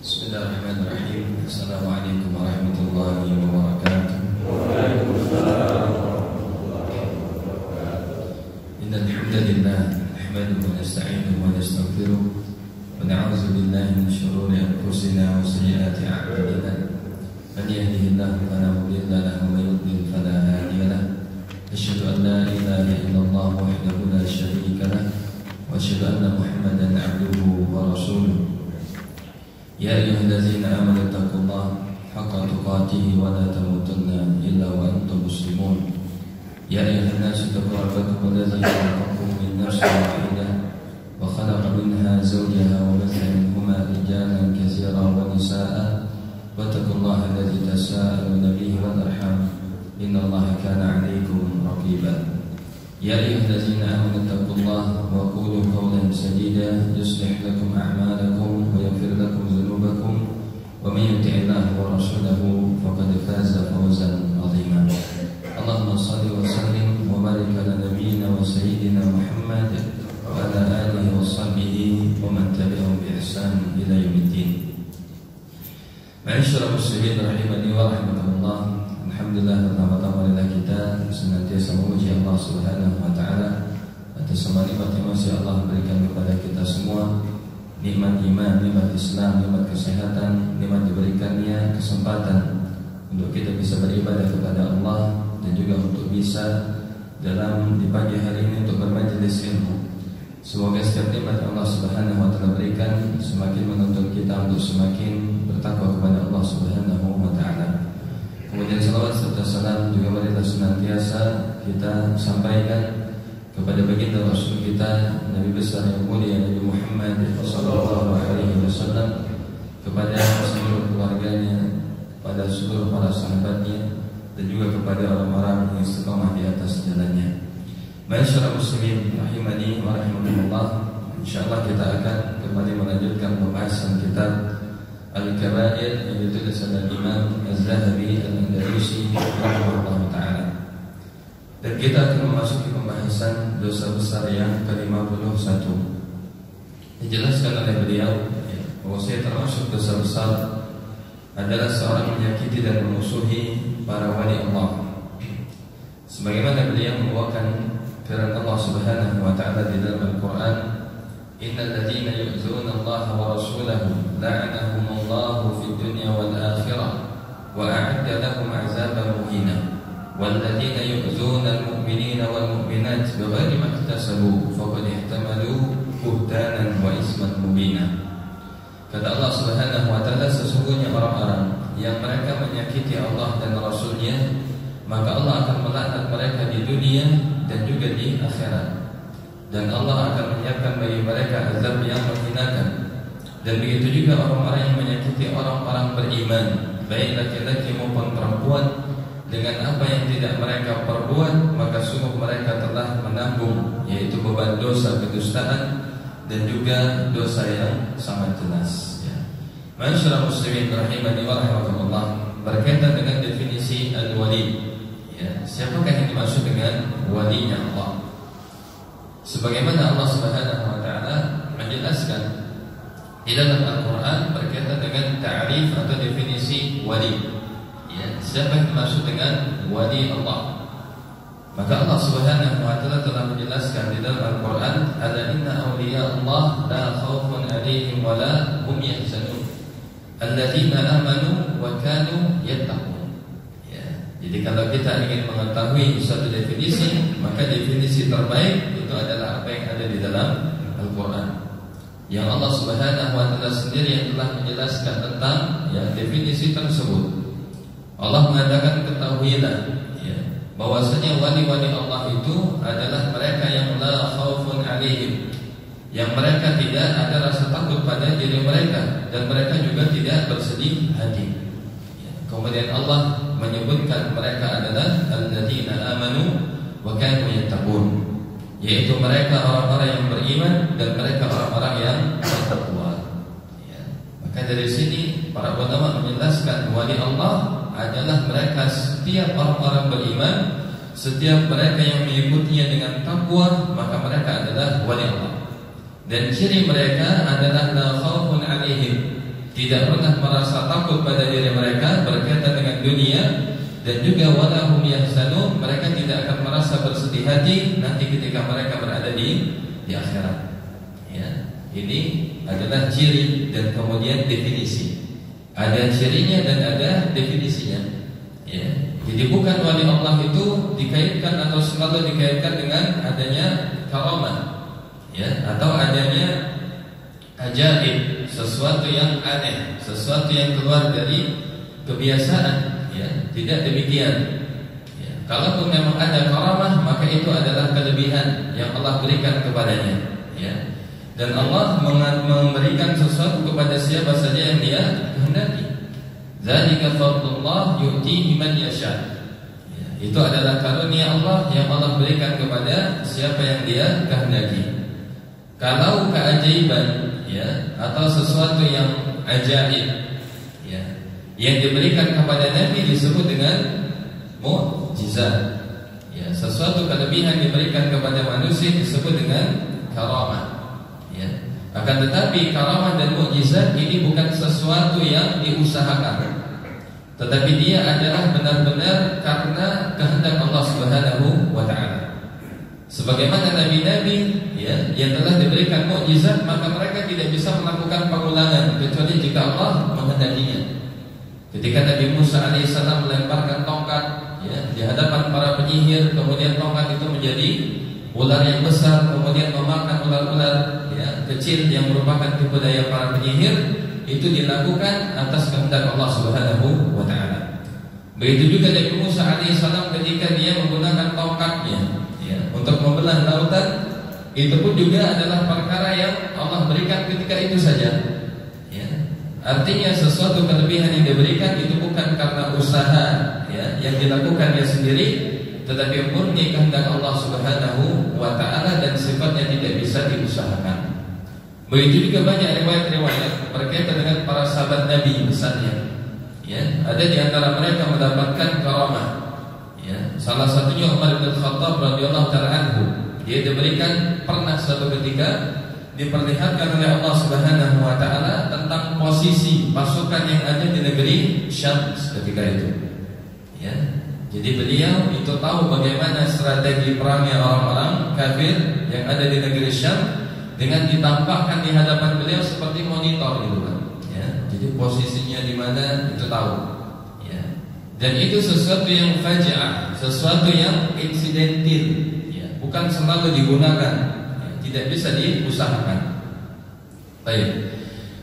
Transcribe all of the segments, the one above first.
Bismillahirrahmanirrahim. Assalamualaikum warahmatullahi wabarakatuh. Innal hamdalillah nahmaduhu wa nasta'inuhu wa nastaghfiruh wa na'udzu billahi min shururi anfusina wa sayyiati a'malina. Man yahdihillahu fala mudilla lahu wa man yudlil fala hadiya lahu. Asyhadu an la ilaha illallah wahdahu la syarika lahu wa asyhadu anna Muhammadan 'abduhu wa rasuluh. Ya ayyuhallazina amanu taqullaha haqqa tuqatih wa la tamutunna illa wa antum muslimun. Ya ayyuhan nasu taqu rabbakum alladzi khalaqakum min nafsin wahidah wa khalaqa minha zawjaha wa batha minhuma rijalan katsiran wa nisaa'a wattaqullaha alladzi tasaaluna bihi wal arham innallaha kana 'alaykum raqiba. Ya ayyuhallazina amanu taqullaha wa qulu qawlan sadida yuslih lakum a'malakum wa yaghfir lakum dhunubakum wa may yuti'illaha wa rasulahu faqad faza fawzan 'azima. Allahumma shalli wa sallim wa barik ala nabiyyina wa sayyidina Muhammad wa ala alihi wa sahbihi wa man tabi'ahum bi ihsan ila yaumiddin. Ma'asyiral muslimin rahimani wa rahimakumullah. Alhamdulillah, pertama-tama kita senantiasa memuji Allah Subhanahu wa taala atas semua nikmat yang masih Allah berikan kepada kita semua. Nikmat iman, nikmat Islam, nikmat kesehatan, nikmat diberikannya kesempatan untuk kita bisa beribadah kepada Allah dan juga untuk bisa dalam di pagi hari ini untuk bermajelis ilmu. Semoga setiap nikmat yang Allah Subhanahu wa taala berikan semakin menuntun kita untuk semakin bertakwa kepada Allah Subhanahu wa taala. Kemudian salawat serta salam juga marilah senantiasa kita sampaikan kepada baginda Rasul kita, Nabi besar yang mulia Nabi Muhammad sallallahu alaihi wasallam, kepada seluruh keluarganya, pada seluruh para sahabatnya, dan juga kepada orang-orang yang istiqamah di atas jalannya. Ma'asyiral muslimin rahimani wa rahimakumullah. Insyaallah kita akan kembali melanjutkan pembahasan kitab Al-Kabair yang ditulis oleh Imam Az-Zahabi Al-Andalusi rahimahullah ta'ala. Dan kita akan memasuki pembahasan dosa besar yang ke-51. Dijelaskan oleh beliau bahwa saya termasuk dosa besar adalah seorang menyakiti dan memusuhi para wali Allah. Sebagaimana beliau membawakan firman Allah Subhanahu wa ta'ala di dalam Al-Quran, Innal ladzina yu'zuna Allah wa rasulahu la'anahumullahu fid dunya wal akhirah wa a'adda lahum 'adzaban muhina wal ladzina yu'zuna al-mu'minina wal mu'minat bighairi ma iktasabu faqad ihtamalu buhtanan wa isman mubina. Kata Allah Subhanahu wa ta'ala, sesungguhnya orang-orang yang mereka menyakiti Allah dan Rasulnya, maka Allah akan melaknat mereka di dunia dan juga di akhirat. Dan Allah akan menyiapkan bagi mereka azab yang menghinakan. Dan begitu juga orang-orang yang menyakiti orang-orang beriman, baik laki-laki maupun perempuan, dengan apa yang tidak mereka perbuat, maka sungguh mereka telah menanggung, yaitu beban dosa kedustaan dan juga dosa yang sangat jelas. Ma'asyiral muslimin rahimani wa rahimakumullah, berkaitan dengan definisi al-wali. Siapakah yang dimaksud dengan walinya Allah? Sebagaimana Allah Subhanahu wa taala menjelaskan di dalam Al-Qur'an berkaitan dengan ta'rif atau definisi wali. Siapa yang dimaksud dengan wali Allah? Maka Allah Subhanahu wa taala telah menjelaskan di dalam Al-Qur'an, "Ala inna awliya Allah la khaufun 'alaihim wa la hum yahzanun. Alladzina amanu wa kanu yattaqun." Jadi kalau kita ingin mengetahui suatu definisi, maka definisi terbaik itu adalah apa yang ada di dalam Al-Quran, yang Allah Subhanahu wa ta'ala sendiri yang telah menjelaskan tentang definisi tersebut. Allah mengatakan, ketahuilah bahwasanya wali-wali Allah itu adalah mereka yang la khaufun 'alaihim, yang mereka tidak ada rasa takut pada diri mereka dan mereka juga tidak bersedih hati. Kemudian Allah menyebutkan mereka adalah alladzina amanu wa kanu yattaqun, yaitu mereka orang-orang yang beriman dan mereka orang-orang yang bertakwa. Maka dari sini para ulama menjelaskan wali Allah adalah mereka setiap orang-orang beriman, setiap mereka yang mengikutinya dengan takwa, maka mereka adalah wali Allah. Dan ciri mereka adalah la khaufun 'alaihim, tidak pernah merasa takut pada diri mereka berkaitan dengan dunia, dan juga walahum yahzanun, mereka tidak akan merasa bersedih hati nanti ketika mereka berada di akhirat. Ya, ini adalah ciri dan kemudian definisi. Ada cirinya dan ada definisinya. Ya, jadi bukan wali Allah itu dikaitkan atau selalu dikaitkan dengan adanya karamah, ya, atau adanya ajaib, sesuatu yang aneh, sesuatu yang keluar dari kebiasaan. Ya, tidak demikian. Ya, kalaupun memang ada karamah, maka itu adalah kelebihan yang Allah berikan kepadanya. Ya, dan Allah memberikan sesuatu kepada siapa saja yang Dia kehendaki. Dzalika fadlullah yu'tihi man yasha. Ya, itu adalah karunia Allah yang Allah berikan kepada siapa yang Dia kehendaki. Kalau keajaiban, ya, atau sesuatu yang ajaib, ya, yang diberikan kepada Nabi disebut dengan mukjizat. Ya, sesuatu kelebihan diberikan kepada manusia disebut dengan karamah. Ya. Akan tetapi karamah dan mukjizat ini bukan sesuatu yang diusahakan, tetapi dia adalah benar-benar karena kehendak Allah Subhanahu wa taala. Sebagaimana nabi-nabi, ya, yang telah diberikan mukjizat, maka mereka tidak bisa melakukan pengulangan kecuali jika Allah menghendakinya. Ketika Nabi Musa alaihissalam melemparkan tongkat, ya, di hadapan para penyihir, kemudian tongkat itu menjadi ular yang besar, kemudian memakan ular-ular, ya, kecil yang merupakan tipu daya para penyihir, itu dilakukan atas kehendak Allah Subhanahu wa taala. Begitu juga Nabi Musa alaihissalam ketika dia menggunakan tongkatnya, ya, untuk membelah lautan, itu pun juga adalah perkara yang Allah berikan ketika itu saja. Artinya sesuatu kelebihan yang diberikan itu bukan karena usaha, ya, yang dilakukan dia sendiri, tetapi murni kehendak Allah Subhanahu wa taala dan sifatnya tidak bisa diusahakan. Begitu juga banyak riwayat-riwayat berkaitan dengan para sahabat Nabi misalnya. Ya, ada di antara mereka mendapatkan karamah. Ya, salah satunya Umar bin Khattab radhiyallahu taala anhu. Dia diberikan pernah suatu ketika diperlihatkan oleh Allah Subhanahu wa taala tentang posisi pasukan yang ada di negeri Syam ketika itu. Ya. Jadi beliau itu tahu bagaimana strategi perangnya orang-orang kafir yang ada di negeri Syam dengan ditampakkan di hadapan beliau seperti monitor gitu kan. Ya. Jadi posisinya di mana itu tahu. Ya. Dan itu sesuatu yang faji'ah, sesuatu yang insidentil, ya, bukan selalu digunakan. Tidak bisa diusahakan. Baik.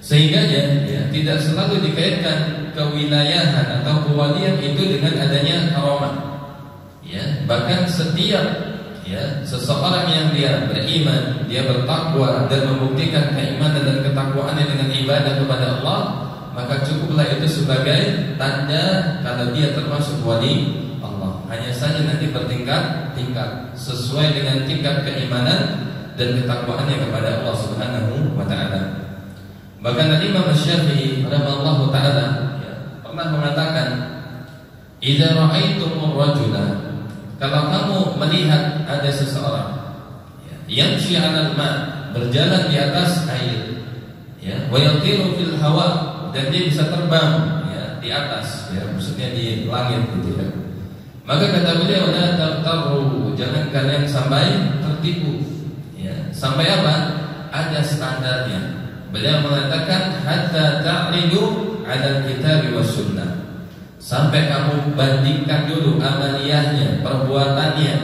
Sehingga ya, tidak selalu dikaitkan kewilayahan atau kewalian itu dengan adanya karamah. Ya, bahkan setiap, ya, seseorang yang dia beriman, dia bertakwa dan membuktikan keimanan dan ketakwaannya dengan ibadah kepada Allah, maka cukuplah itu sebagai tanda kalau dia termasuk wali Allah. Hanya saja nanti bertingkat-tingkat sesuai dengan tingkat keimanan dan ketakwaannya kepada Allah Subhanahu wa taala. Bahkan Imam Syafi'i radhiyallahu taala, ya, pernah mengatakan, "Idza ra'aitumur rajula," kalau kamu melihat ada seseorang, ya, yamshi 'alal ma', berjalan di atas air, ya, wa yatiru fil hawa, dan dia bisa terbang, ya, di atas, ya, maksudnya di langit gitu ya. Maka kata beliau, "La tartaru," jangan kalian sampai tertipu. Sampai apa? Ada standarnya. Beliau mengatakan hatta ta'ridu 'ala al-kitab was sunnah. Sampai kamu bandingkan dulu amaliyahnya, perbuatannya,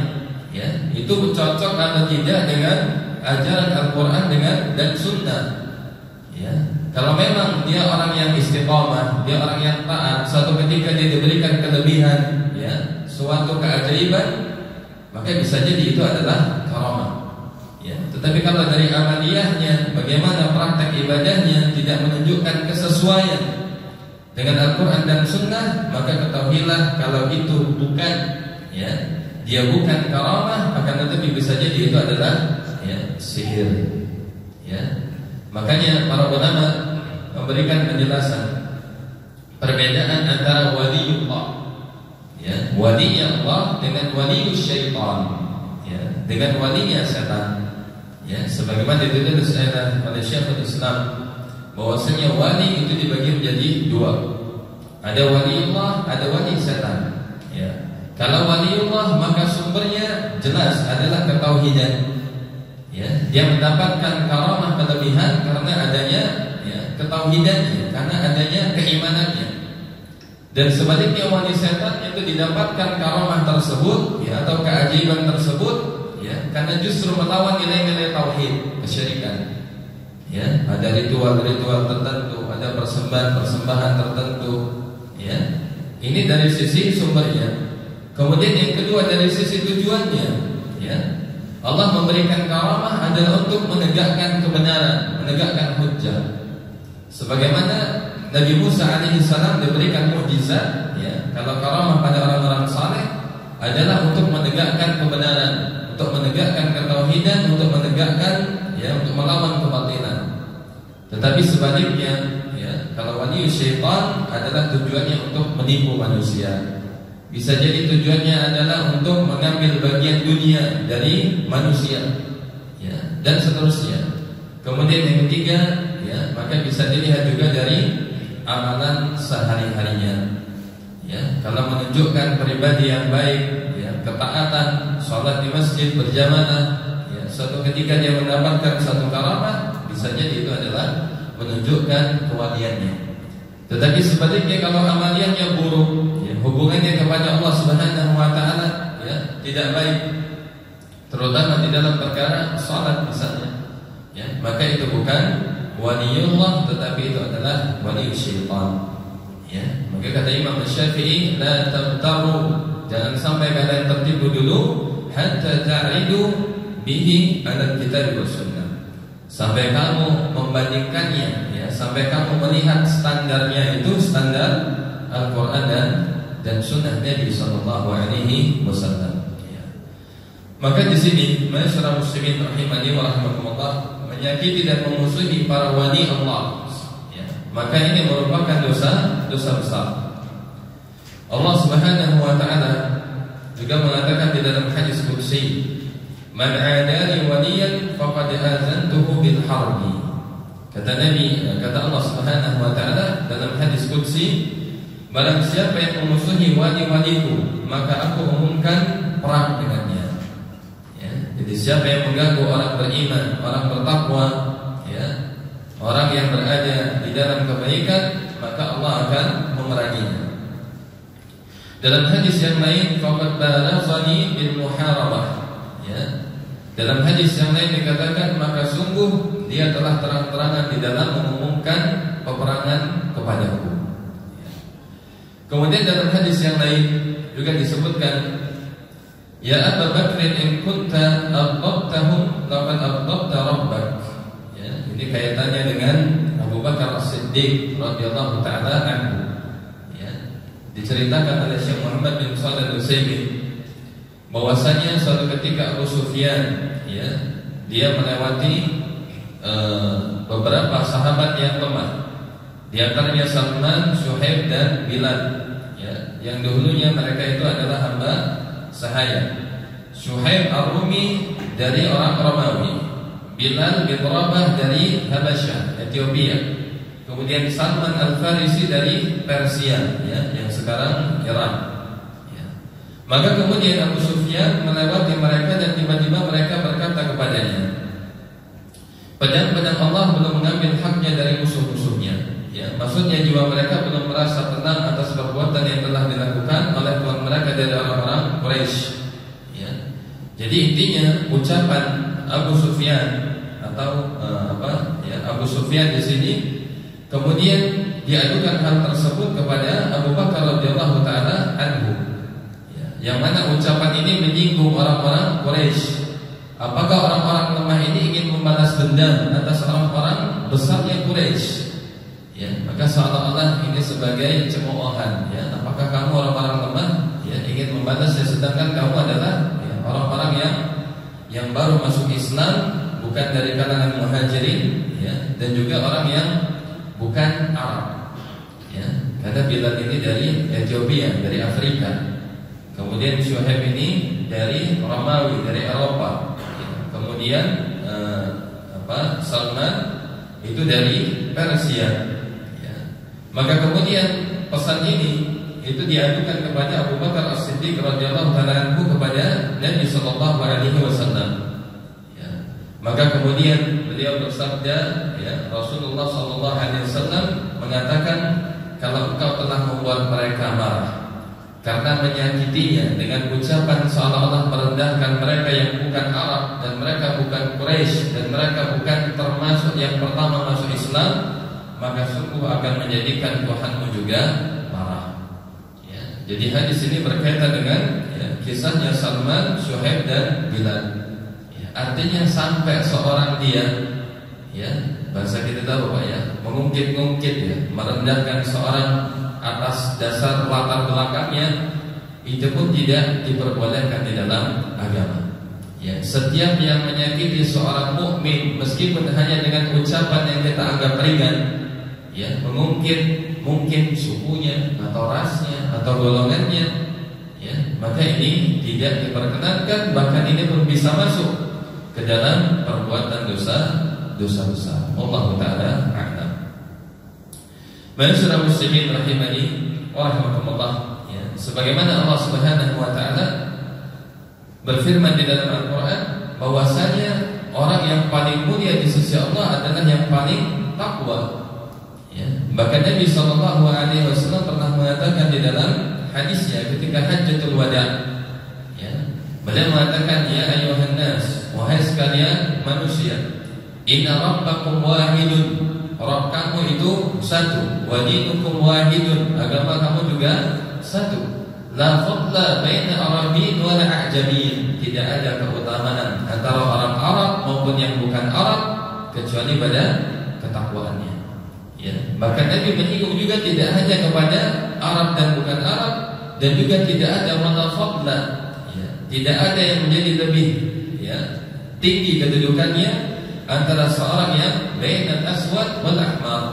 ya, itu cocok atau tidak dengan ajaran Al-Qur'an dan sunnah. Ya. Kalau memang dia orang yang istiqamah, dia orang yang taat, suatu ketika dia diberikan kelebihan, ya, suatu keajaiban, maka bisa jadi itu adalah karamah. Ya, tetapi kalau dari amaliyahnya, bagaimana praktek ibadahnya tidak menunjukkan kesesuaian dengan Al-Quran dan Sunnah, maka ketahuilah kalau itu bukan, ya, dia bukan karamah, akan tetapi bisa jadi itu adalah, ya, sihir. Ya, makanya para ulama memberikan penjelasan perbedaan antara waliullah, ya, wali Allah dengan wali syaitan, ya, dengan walinya setan. Ya, sebagaimana ditulis oleh Syekhul Islam bahwasanya wali itu dibagi menjadi dua. Ada waliullah, ada wali setan. Ya. Kalau waliullah maka sumbernya jelas adalah ketauhidan. Ya, dia mendapatkan karamah kelebihan karena adanya ketauhidannya, karena adanya keimanannya. Dan sebaliknya wali setan itu didapatkan karamah tersebut atau keajaiban tersebut karena justru melawan nilai-nilai tauhid, kesyirikan. Ya, ada ritual-ritual tertentu, ada persembahan-persembahan tertentu. Ya, ini dari sisi sumbernya. Kemudian yang kedua dari sisi tujuannya. Ya, Allah memberikan karamah adalah untuk menegakkan kebenaran, menegakkan hujjah. Sebagaimana Nabi Musa alaihissalam diberikan mukjizat, kalau karamah pada orang-orang saleh adalah untuk menegakkan kebenaran, untuk menegakkan ketauhidan, untuk menegakkan untuk melawan kebatilan. Tetapi sebaliknya, kalau wali syaitan adalah tujuannya untuk menipu manusia. Bisa jadi tujuannya adalah untuk mengambil bagian dunia dari manusia, dan seterusnya. Kemudian yang ketiga, maka bisa dilihat juga dari amalan sehari-harinya. Kalau menunjukkan pribadi yang baik, ketaatan, sholat di masjid berjamaah, suatu ketika dia mendapatkan satu karamah, bisa jadi itu adalah menunjukkan kewaliannya. Tetapi sebaliknya kalau amaliannya buruk, hubungannya kepada Allah Subhanahu wa taala tidak baik, terutama di dalam perkara salat misalnya, maka itu bukan waliullah, tetapi itu adalah wali syaitan. Maka kata Imam Syafi'i, la tabtaru, jangan sampai kalian tertipu dulu, hatta ta'idu bihi ala kitab wa sunnah, sampai kamu membandingkannya, sampai kamu melihat standarnya itu standar Al-Quran dan sunnah Nabi sallallahu alaihi wasallam. Maka di sini, masyarakat muslimin rahimani wa rahmatullah, menyakiti dan memusuhi para wali Allah, maka ini merupakan dosa besar. Allah Subhanahu wa taala juga mengatakan di dalam hadis qudsi, man 'adani waliyan faqad azantuhu bil harbi. Kata Allah Subhanahu wa taala dalam hadis qudsi, barang siapa yang memusuhi wali-waliku, maka aku umumkan perang dengannya. Jadi siapa yang mengganggu orang beriman, orang bertakwa, orang yang berada di dalam kebaikan, maka Allah akan memeranginya. Dalam hadis yang lain, faqad balaghani bil muharabah. Dalam hadis yang lain dikatakan, maka sungguh dia telah terang-terangan di dalam mengumumkan peperangan kepadaku. Kemudian dalam hadis yang lain juga disebutkan, ya Abu Bakr in kunta abdabtahum laqad abdabta rabbak. Ini kaitannya dengan Abu Bakar As-Siddiq radhiyallahu taala anhu. Diceritakan oleh Syekh Muhammad bin Shalih Al-Utsaimin bahwasanya suatu ketika Abu Sufyan dia melewati beberapa sahabat yang lemah. Di antaranya Salman, Suhaib dan Bilal, yang dahulunya mereka itu adalah hamba sahaya. Suhaib Ar-Rumi dari orang Romawi, Bilal bin Rabah dari Habasyah, Ethiopia. Kemudian Salman Al-Farisi dari Persia, yang sekarang Iran. Maka kemudian Abu Sufyan melewati mereka dan tiba-tiba mereka berkata kepadanya, pedang-pedang Allah belum mengambil haknya dari musuh-musuhnya. Maksudnya jiwa mereka belum merasa tenang atas perbuatan yang telah dilakukan oleh tuan mereka dari orang-orang Quraisy. Jadi intinya ucapan Abu Sufyan atau Abu Sufyan di sini kemudian diadukan hal tersebut kepada Abu Bakar radhiyallahu taala anhu, yang mana ucapan ini menyinggung orang-orang Quraisy. Apakah orang-orang lemah ini ingin membalas dendam atas orang-orang besarnya Quraisy? Maka seolah-olah ini sebagai cemoohan. Apakah kamu orang-orang lemah ingin membalasnya, sedangkan kamu adalah orang-orang yang baru masuk Islam, bukan dari kalangan muhajirin, dan juga orang yang bukan Arab. Kata Bilal ini dari Ethiopia, dari Afrika. Kemudian Syuhaib ini dari Romawi, dari Eropa. Kemudian Salman itu dari Persia. Ya. Maka kemudian pesan ini itu diadukan kepada Abu Bakar As-Siddiq radhiyallahu taala anhu kepada Nabi sallallahu alaihi wasallam. Ya. Maka kemudian beliau bersabda, ya, Rasulullah sallallahu alaihi wasallam mengatakan, kalau engkau telah membuat mereka marah karena menyakitinya dengan ucapan seolah-olah merendahkan mereka yang bukan Arab, dan mereka bukan Quraisy, dan mereka bukan termasuk yang pertama masuk Islam, maka sungguh akan menjadikan Tuhanmu juga marah. Ya, jadi hadis ini berkaitan dengan, ya, kisahnya Salman, Syuaib dan Bilal. Ya, artinya sampai seorang dia, ya, bahasa kita tahu Pak ya, mengungkit-ungkit, ya, merendahkan seorang atas dasar latar belakangnya, itu pun tidak diperbolehkan di dalam agama. Ya, setiap yang menyakiti seorang mukmin meskipun hanya dengan ucapan yang kita anggap ringan, ya, mengungkit mungkin sukunya atau rasnya atau golongannya, ya, maka ini tidak diperkenankan, bahkan ini pun bisa masuk ke dalam perbuatan dosa besar. Allah Ta'ala a'lam. Masyaallah muslimin rahimani wa rahimakumullah, ya, sebagaimana Allah Subhanahu wa taala berfirman di dalam Al-Qur'an bahwasanya orang yang paling mulia di sisi Allah adalah yang paling takwa. Ya, bahkan Nabi sallallahu alaihi wasallam pernah mengatakan di dalam hadisnya ketika Hajjatul Wada', ya, beliau mengatakan, ya ayyuhan nas, wahai sekalian manusia, inna rabbakum wahidun, Rabb kamu itu satu, wa dinukum wahidun, agama kamu juga satu. La fadla baina Arabin wa la a'jamin, tidak ada keutamaan antara orang Arab maupun yang bukan Arab kecuali pada ketakwaannya. Ya, bahkan Nabi menyinggung juga tidak hanya kepada Arab dan bukan Arab, dan juga tidak ada wala fadla, ya, tidak ada yang menjadi lebih, ya, tinggi kedudukannya antara seorang yang bainal aswad wal ahmar,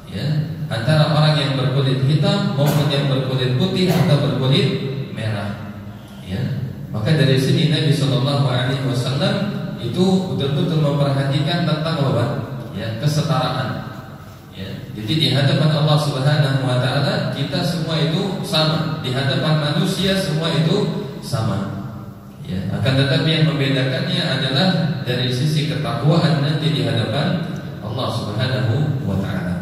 ya, antara orang yang berkulit hitam maupun yang berkulit putih atau berkulit merah. Ya, maka dari sini Nabi sallallahu alaihi wasallam itu betul-betul memperhatikan tentang apa? Ya, kesetaraan. Ya, jadi di hadapan Allah Subhanahu wa taala kita semua itu sama, di hadapan manusia semua itu sama. Ya, akan tetapi yang membedakannya adalah dari sisi ketakwaan nanti di hadapan Allah Subhanahu wa taala.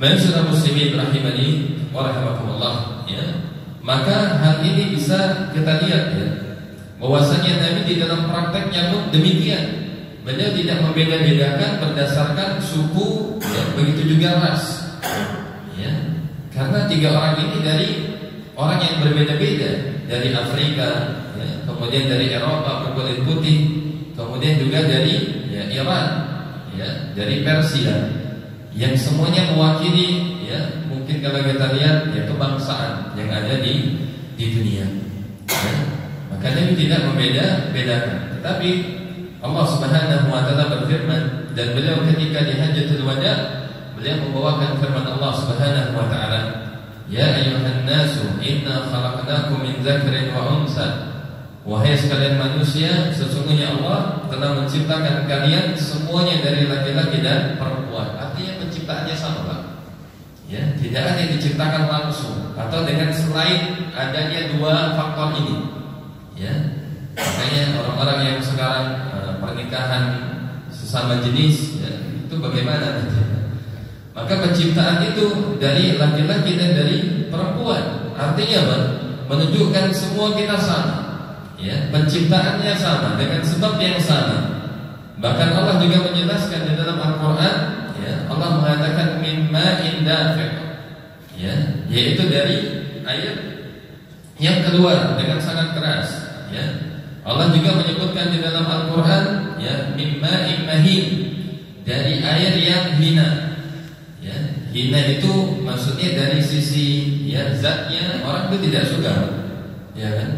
Masyaallah muslimin rahimani wa rahimakumullah, ya. Maka hal ini bisa kita lihat, ya, bahwasanya Nabi di dalam prakteknya pun demikian. Beliau tidak membeda-bedakan berdasarkan suku, ya, begitu juga ras. Ya. Karena tiga orang ini dari orang yang berbeda-beda, dari Afrika, ya, kemudian dari Eropa berkulit putih, kemudian juga dari, ya, Iran, ya, dari Persia, yang semuanya mewakili, ya, mungkin kalau kita lihat, ya, kebangsaan yang ada di dunia. Ya. Maka Nabi tidak membeda-bedakan. Tetapi Allah Subhanahu wa taala berfirman, dan beliau ketika di Hajjatul Wada' beliau membawakan firman Allah Subhanahu wa taala, ya ayyuhan nasu inna khalaqnakum min dzakarin wa unsa, wahai sekalian manusia, sesungguhnya Allah telah menciptakan kalian semuanya dari laki-laki dan perempuan. Artinya penciptaannya sama, Pak. Ya, tidak ada yang diciptakan langsung atau dengan selain adanya dua faktor ini. Ya, makanya orang-orang yang sekarang pernikahan sesama jenis, ya, itu bagaimana? Maka penciptaan itu dari laki-laki dan dari perempuan. Artinya apa? Menunjukkan semua kita sama, ya, penciptaannya sama dengan sebab yang sama. Bahkan Allah juga menjelaskan di dalam Al-Quran, ya, Allah mengatakan mimma indafiq, ya, yaitu dari air yang keluar dengan sangat keras. Ya, Allah juga menyebutkan di dalam Al-Quran, ya, mimma immahin, dari air yang hina. Ya, hina itu maksudnya dari sisi, ya, zatnya orang itu tidak suka, ya kan?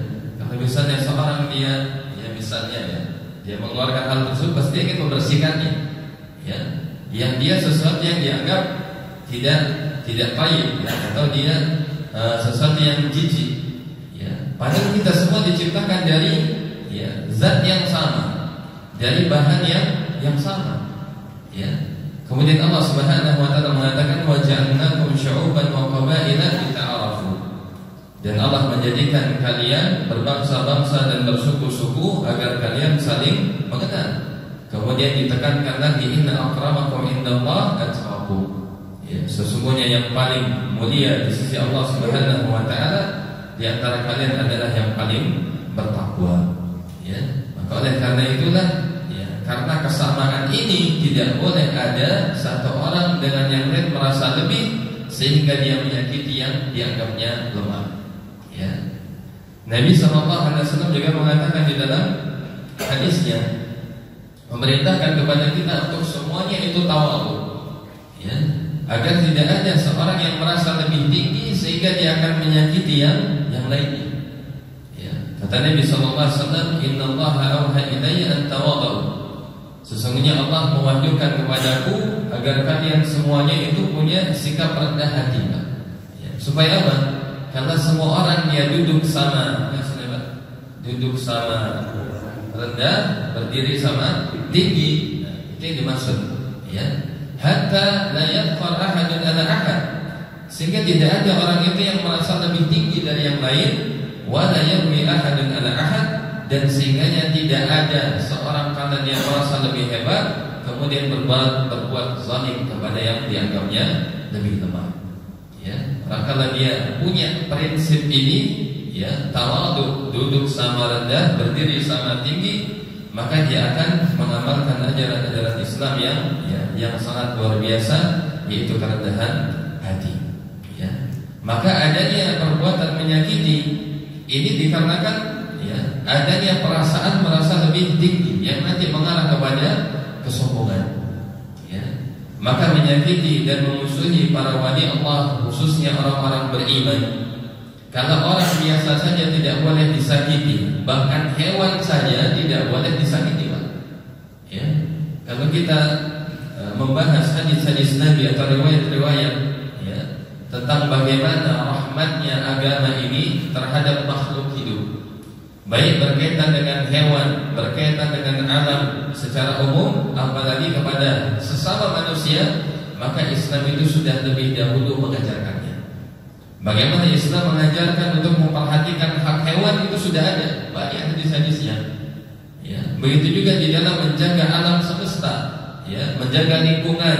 Kalau misalnya seorang dia, ya, misalnya, ya, dia mengeluarkan hal tersebut pasti ingin membersihkannya, ya, yang dia sesuatu yang dianggap tidak baik, ya, atau dia sesuatu yang jijik. Ya, padahal kita semua diciptakan dari, ya, zat yang sama, dari bahan yang sama. Ya. Kemudian Allah Subhanahu wa taala mengatakan wa ja'alnakum syu'uban wa qabaila lita'arafu. Dan Allah menjadikan kalian berbangsa-bangsa dan bersuku-suku agar kalian saling mengenal. Kemudian ditekankan lagi inna akramakum indallahi atqakum. Ya, sesungguhnya yang paling mulia di sisi Allah Subhanahu wa taala di antara kalian adalah yang paling bertakwa. Ya, maka oleh karena itulah karena kesamaan ini tidak boleh ada satu orang dengan yang lain merasa lebih sehingga dia menyakiti yang dianggapnya lemah. Ya. Nabi SAW juga mengatakan di dalam hadisnya, memerintahkan kepada kita untuk semuanya itu tawadhu, ya, agar tidak ada seorang yang merasa lebih tinggi sehingga dia akan menyakiti yang lainnya. Ya. Kata Nabi SAW, Inna Allah awha ilayya an tawadhu. Sesungguhnya Allah mewahyukan kepadaku agar kalian semuanya itu punya sikap rendah hati, ya. Supaya apa? Karena semua orang dia duduk sama, duduk sama rendah, berdiri sama tinggi. Itu yang dimaksud, ya. Hatta la yadhkar ahadun ala ahad, sehingga tidak ada orang itu yang merasa lebih tinggi dari yang lain, wa la yabghi ahadun ala ahad, dan sehingganya tidak ada seorang karena dia merasa lebih hebat kemudian berbuat zalim kepada yang dianggapnya lebih lemah. Ya, kalau dia punya prinsip ini, ya, tawadhu, duduk sama rendah, berdiri sama tinggi, maka dia akan mengamalkan ajaran-ajaran Islam yang sangat luar biasa, yaitu kerendahan hati. Ya, maka adanya perbuatan menyakiti ini dikarenakan adanya perasaan merasa lebih tinggi yang nanti mengarah kepada kesombongan. Ya. Maka menyakiti dan memusuhi para wali Allah, khususnya orang-orang beriman. Kalau orang biasa saja tidak boleh disakiti, bahkan hewan saja tidak boleh disakiti, Pak. Ya. Kalau kita membahas hadis-hadis Nabi atau riwayat-riwayat, ya, tentang bagaimana rahmatnya agama ini terhadap makhluk hidup, baik berkaitan dengan hewan, berkaitan dengan alam secara umum, apalagi kepada sesama manusia, maka Islam itu sudah lebih dahulu mengajarkannya. Bagaimana Islam mengajarkan untuk memperhatikan hak hewan itu sudah ada banyak hadis-hadisnya. Ya, begitu juga di dalam menjaga alam semesta, ya, menjaga lingkungan,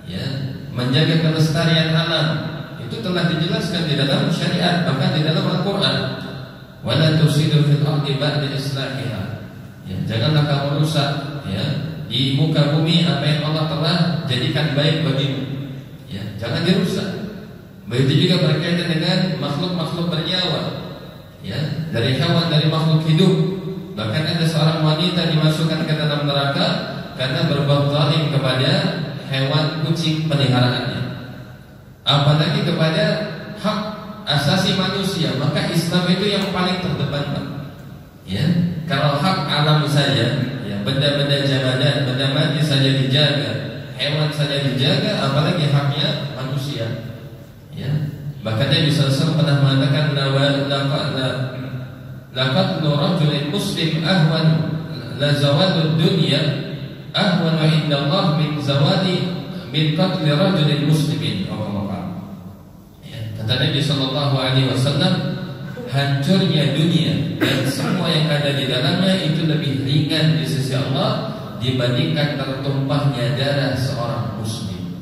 ya, menjaga kelestarian alam, itu telah dijelaskan di dalam syariat, bahkan di dalam Al-Quran. Wala tusidu fil ardi ba'da islahiha. Ya, janganlah kamu rusak, ya, di muka bumi apa yang Allah telah jadikan baik bagimu. Ya, jangan dirusak. Begitu juga berkaitan dengan makhluk-makhluk bernyawa, ya, dari hewan, dari makhluk hidup. Bahkan ada seorang wanita dimasukkan ke dalam neraka karena berbuat zalim kepada hewan kucing peliharaannya. Apalagi kepada hak asasi manusia, maka Islam itu yang paling terdepan, Pak. Ya, kalau hak alam saja, ya, benda-benda jamadan, benda mati saja dijaga, hewan saja dijaga, apalagi haknya manusia. Ya, bahkan Nabi SAW pernah mengatakan laqad rajulin muslim ahwan la zawadud dunya ahwan wa indallah min qatli rajulin muslimin. Kata Nabi SAW, hancurnya dunia dan semua yang ada di dalamnya itu lebih ringan di sisi Allah dibandingkan tertumpahnya darah seorang muslim.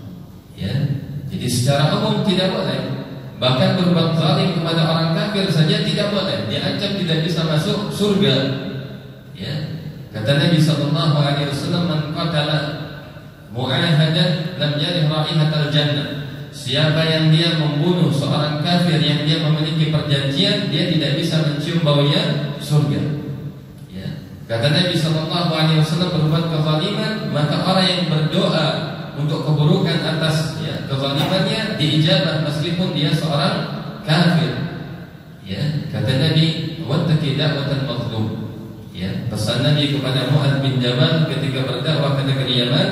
Ya, jadi secara umum tidak boleh. Bahkan berbuat zalim kepada orang kafir saja tidak boleh. Diancam tidak bisa masuk surga. Ya, kata Nabi SAW, man qatala mu'ahadan lam yarih raihatal jannah. Siapa yang dia membunuh seorang kafir yang dia memiliki perjanjian, dia tidak bisa mencium baunya surga. Ya. Kata Nabi SAW, berbuat kezaliman, maka orang yang berdoa untuk keburukan atas, ya, kezalimannya diijabah meskipun dia seorang kafir. Ya. Kata Nabi, wattaqi da'watal mazlum. Ya. Pesan Nabi kepada Mu'adz bin Jabal ketika berdakwah ke negeri Yaman,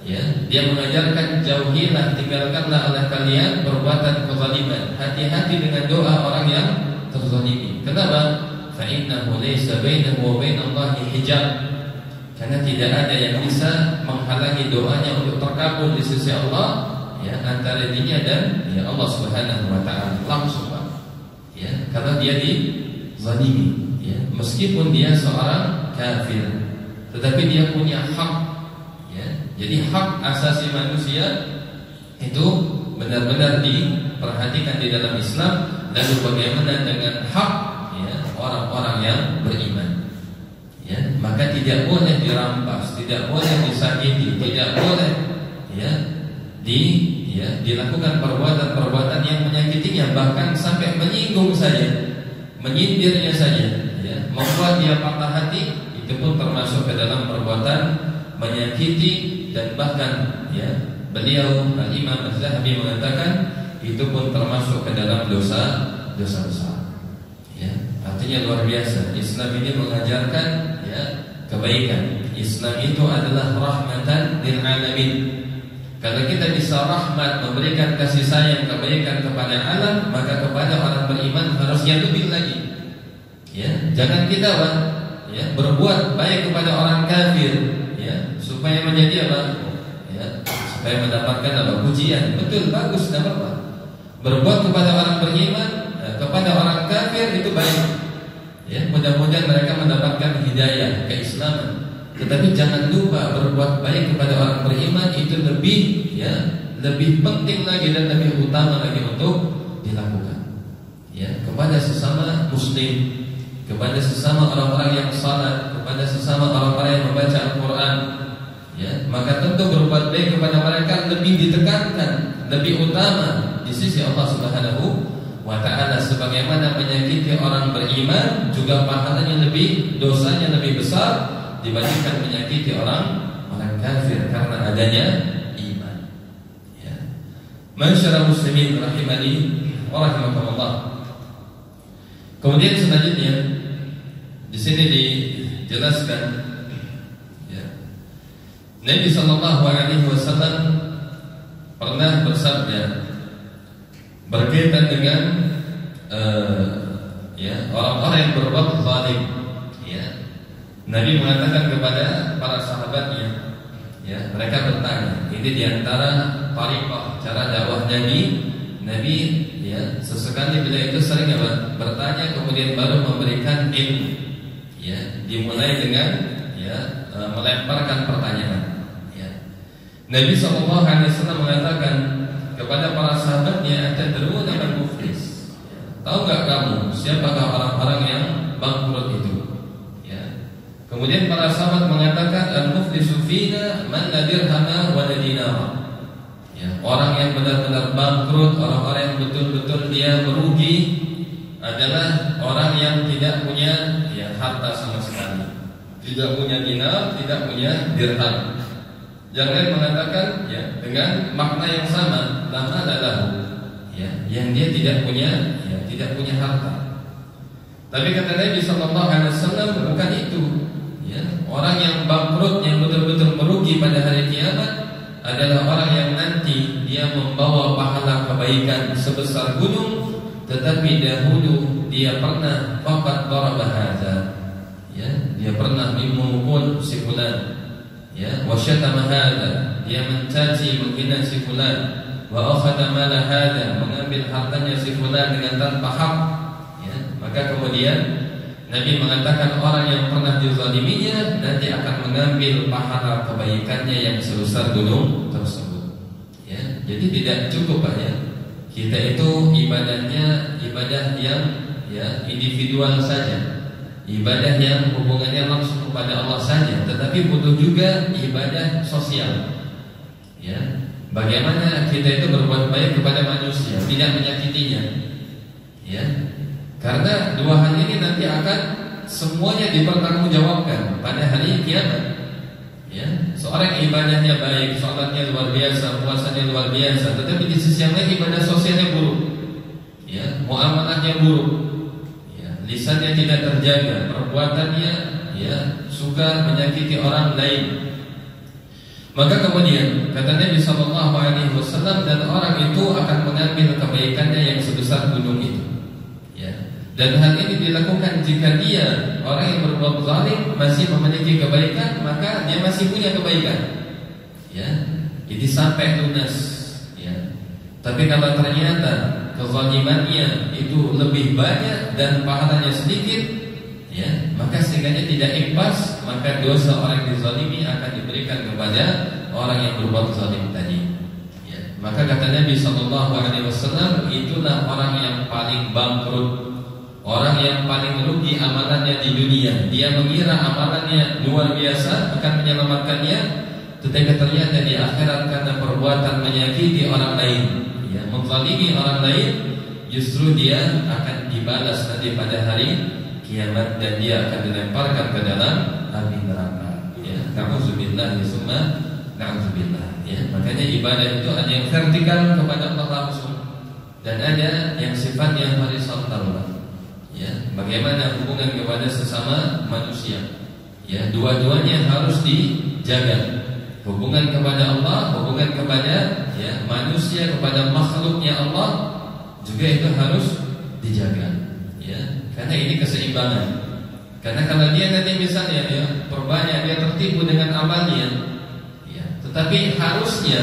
ya, dia mengajarkan jauhilah, tinggalkanlah oleh kalian perbuatan kezaliman. Hati-hati dengan doa orang yang terzalimi. Kenapa? Fa innahu laysa bainahu wa bainallahi hijab. Karena tidak ada yang bisa menghalangi doanya untuk terkabul di sisi Allah, ya, antara dirinya dan ya Allah Subhanahu wa taala langsung, Pak. Ya, karena dia dizalimi, ya, meskipun dia seorang kafir, tetapi dia punya hak, ya. Jadi hak asasi manusia itu benar-benar diperhatikan di dalam Islam. Lalu bagaimana dengan hak, ya, orang-orang yang beriman? Ya, maka tidak boleh dirampas, tidak boleh disakiti, tidak boleh, ya, dilakukan perbuatan-perbuatan yang menyakitinya, bahkan sampai menyinggung saja, menyindirnya saja, ya, membuat dia patah hati, itu pun termasuk ke dalam perbuatan menyakiti. Dan bahkan, ya, beliau Al-Imam Az-Zahabi mengatakan itu pun termasuk ke dalam dosa besar. Ya, artinya luar biasa. Islam ini mengajarkan, ya, kebaikan. Islam itu adalah rahmatan lil alamin. Kalau kita bisa rahmat, memberikan kasih sayang, kebaikan kepada alam, maka kepada orang beriman harusnya lebih lagi. Ya, jangan kita, ya, berbuat baik kepada orang kafir, ya, supaya menjadi apa? Ya, supaya mendapatkan apa? Pujian. Betul, bagus, tidak apa-apa. Berbuat kepada orang beriman, kepada orang kafir itu baik. Ya, mudah-mudahan mereka mendapatkan hidayah keislaman. Tetapi jangan lupa berbuat baik kepada orang beriman itu lebih, ya, lebih penting lagi dan lebih utama lagi untuk dilakukan. Ya, kepada sesama muslim, kepada sesama orang-orang yang salat, kepada sesama orang-orang yang membaca Al-Quran, ya, maka tentu berbuat baik kepada mereka lebih ditekankan, lebih utama di sisi Allah Subhanahu wa ta'ala. Sebagaimana menyakiti orang beriman juga pahalanya lebih, dosanya lebih besar dibandingkan menyakiti orang kafir karena adanya iman. Ya. Masyarakat muslimin rahimani wa rahimakumullah. Kemudian selanjutnya di sini dijelaskan, ya, Nabi sallallahu alaihi wasallam pernah bersabda berkaitan dengan ya, orang-orang yang berbuat zalim. Ya. Nabi mengatakan kepada para sahabatnya, ya, mereka bertanya. Ini diantara tariqah cara dakwah Nabi, ya, sesekali beliau itu sering bertanya kemudian baru memberikan ilmu. Ya, dimulai dengan, ya, melemparkan pertanyaan. Ya. Nabi SAW mengatakan kepada para sahabatnya, atadruna man muflis? Ya. Tahu nggak kamu siapakah orang-orang yang bangkrut itu? Kemudian para sahabat mengatakan al-muflisu fina man la dirhama wa la dinar. Ya, orang yang benar-benar bangkrut, orang-orang yang betul-betul dia merugi adalah orang yang tidak punya, ya, harta sama sekali. Tidak punya dinar, tidak punya dirham. Jangan mengatakan, ya, dengan makna yang sama, lama adalah, ya, yang dia tidak punya, ya, tidak punya harta. Tapi kata Nabi sallallahu alaihi wasallam bukan itu. Orang yang bangkrut, yang betul-betul merugi pada hari kiamat adalah orang yang nanti dia membawa pahala kebaikan sebesar gunung, tetapi dahulu dia pernah faqad daraba hadza, ya, dia pernah memukul si fulan, ya, wa syatama hadza, dia mencaci menghina si fulan, wa akhadha mala hadza, mengambil hartanya si fulan dengan tanpa hak. Ya, maka kemudian Nabi mengatakan orang yang pernah dizaliminya nanti akan mengambil pahala kebaikannya yang sebesar gunung tersebut. Ya, jadi tidak cukup, Pak, ya, kita itu ibadahnya ibadah yang, ya, individual saja, ibadah yang hubungannya langsung kepada Allah saja, tetapi butuh juga ibadah sosial. Ya, bagaimana kita itu berbuat baik kepada manusia, tidak menyakitinya. Ya. Karena dua hal ini nanti akan semuanya dipertanggungjawabkan pada hari kiamat. Ya, seorang ibadahnya baik, salatnya luar biasa, puasanya luar biasa, tetapi di sisi yang lain ibadah sosialnya buruk. Ya, muamalahnya buruk. Ya, lisannya tidak terjaga, perbuatannya, ya, suka menyakiti orang lain. Maka kemudian kata Nabi SAW, dan orang itu akan mengambil kebaikannya yang sebesar gunung itu. Ya. Dan hal ini dilakukan jika dia orang yang berbuat zalim masih memiliki kebaikan, maka dia masih punya kebaikan. Ya, jadi sampai lunas. Ya. Tapi kalau ternyata kezalimannya itu lebih banyak dan pahalanya sedikit, ya, maka sehingga tidak ikhlas, maka dosa orang yang dizalimi akan diberikan kepada orang yang berbuat zalim tadi. Ya. Maka kata Nabi SAW, itulah orang yang paling bangkrut, orang yang paling rugi amalannya di dunia. Dia mengira amalannya luar biasa akan menyelamatkannya, tetapi ternyata di akhirat karena perbuatan menyakiti orang lain, ya, menzalimi orang lain, justru dia akan dibalas nanti pada hari kiamat dan dia akan dilemparkan ke dalam api neraka. Ya, na'udzubillah summa na'udzubillah. Ya, makanya ibadah itu ada yang vertikal kepada Allah langsung dan ada yang sifatnya horizontal. Ya, bagaimana hubungan kepada sesama manusia? Ya, dua-duanya harus dijaga. Hubungan kepada Allah, hubungan kepada ya manusia, kepada makhluknya Allah juga itu harus dijaga. Ya, karena ini keseimbangan. Karena kalau dia nanti misalnya ya perbanyak, dia tertipu dengan amalnya, ya, tetapi harusnya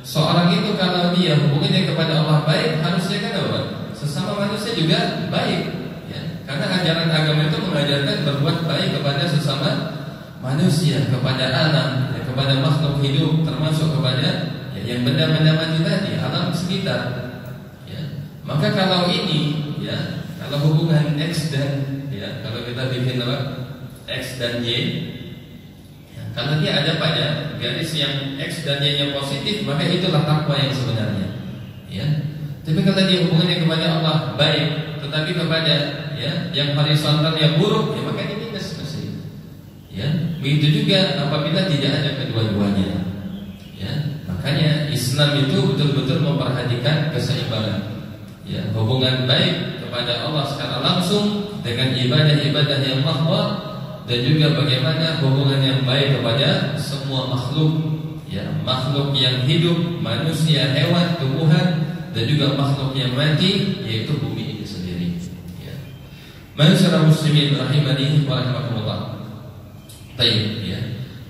seorang itu kalau dia hubungannya kepada Allah baik, harusnya kan apa? Sesama manusia juga baik. Karena ajaran agama itu mengajarkan berbuat baik kepada sesama manusia, kepada alam, ya, kepada makhluk hidup, termasuk kepada ya, yang benda-benda mati tadi, alam sekitar. Ya. Maka kalau ini, ya, kalau hubungan X dan ya, kalau kita bikin apa X dan Y, ya, kalau dia ada pada garis yang X dan Y yang positif, maka itulah takwa yang sebenarnya. Ya. Tapi kalau dia hubungannya kepada Allah baik, tetapi kepada ya yang horizontal yang buruk, ya maka ini minus mesti. Ya, begitu juga apabila tidak ada kedua-duanya. Ya, makanya Islam itu betul-betul memperhatikan keseimbangan. Ya, hubungan baik kepada Allah secara langsung dengan ibadah-ibadah yang mahwa, dan juga bagaimana hubungan yang baik kepada semua makhluk. Ya, makhluk yang hidup, manusia, hewan, tumbuhan, dan juga makhluk yang mati, yaitu bumi ini sendiri. Ya. Masyarakat muslimin rahimani wa rahimakumullah. Baik, ya.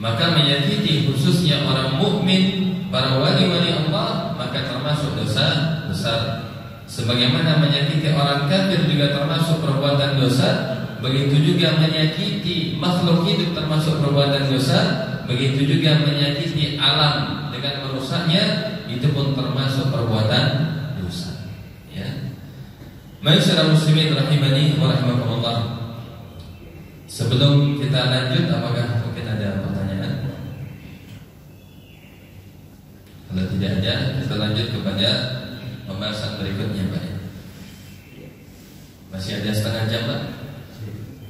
Maka menyakiti khususnya orang mukmin, para wali-wali Allah, maka termasuk dosa besar. Sebagaimana menyakiti orang kafir juga termasuk perbuatan dosa, begitu juga menyakiti makhluk hidup termasuk perbuatan dosa, begitu juga menyakiti alam dengan merusaknya, itu pun termasuk perbuatan dosa. Ya. Masyarakat muslimin rahimani wa rahimakumullah. Sebelum kita lanjut, apakah mungkin ada pertanyaan? Kalau tidak ada, kita lanjut kepada pembahasan berikutnya, Pak. Masih ada setengah jam, Pak?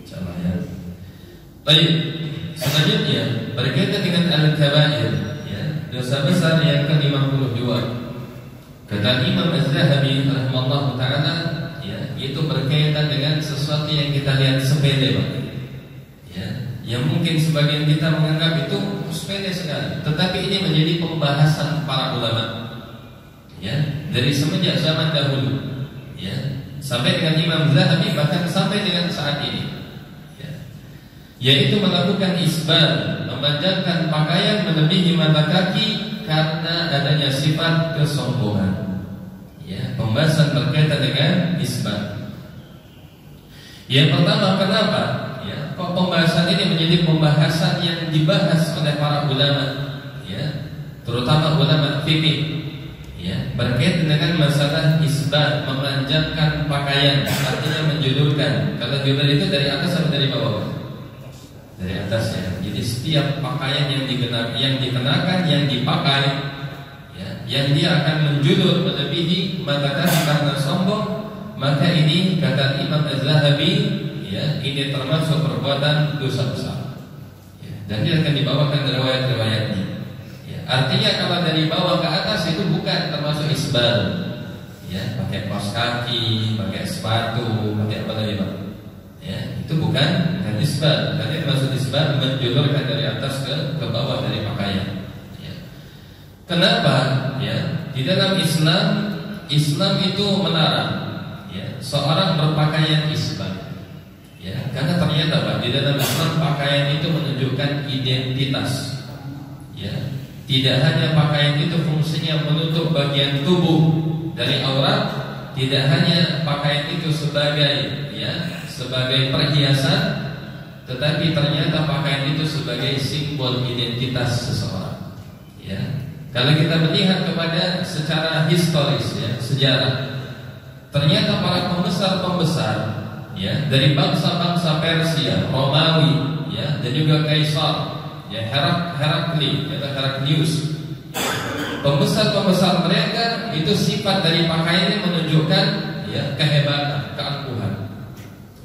Insyaallah ya. Baik, selanjutnya berkaitan dengan al-kabair, ya, dosa besar yang ke-52. Kata Imam Az-Zahabi rahimahullah taala, ya, itu berkaitan dengan sesuatu yang kita lihat sepele, Pak. Ya, yang mungkin sebagian kita menganggap itu sepele sekali, tetapi ini menjadi pembahasan para ulama. Ya, dari semenjak zaman dahulu, ya, sampai dengan Imam Zahabi, bahkan sampai dengan saat ini, ya, yaitu melakukan isbal, memanjangkan pakaian melebihi mata kaki karena adanya sifat kesombongan. Ya, pembahasan berkaitan dengan isbal. Yang pertama, kenapa? Ya, kok pembahasan ini menjadi pembahasan yang dibahas oleh para ulama, ya, terutama ulama fikih. Ya, berkaitan dengan masalah isbal, memanjangkan pakaian, artinya menjulurkan. Kalau julur itu dari atas atau dari bawah? Dari atas, ya. Jadi setiap pakaian yang dikenakan, yang dipakai, ya, yang dia akan menjulur melebihi mata kaki karena sombong, maka ini kata Imam Az-Zahabi, ya, ini termasuk perbuatan dosa besar. Ya, dan dia akan dibawakan riwayat-riwayatnya. Artinya kalau dari bawah ke atas itu bukan termasuk isbal, ya, pakai kaos kaki, pakai sepatu, pakai apa lagi, Pak? Ya, itu bukan isbal. Karena termasuk isbal menjulurkan dari atas ke bawah dari pakaian. Ya. Kenapa? Ya, di dalam Islam itu melarang, ya seorang berpakaian Islam. Ya, karena ternyata Pak, di dalam Islam pakaian itu menunjukkan identitas. Ya, tidak hanya pakaian itu fungsinya menutup bagian tubuh dari aurat, tidak hanya pakaian itu sebagai sebagai perhiasan, tetapi ternyata pakaian itu sebagai simbol identitas seseorang. Ya, kalau kita melihat kepada secara historis, ya, sejarah, ternyata para pembesar-pembesar, ya, dari bangsa-bangsa Persia, Romawi, ya, dan juga Kaisar, ya, Heraklius, pembesar-pembesar mereka itu sifat dari pakaiannya menunjukkan, ya, kehebatan, keangkuhan.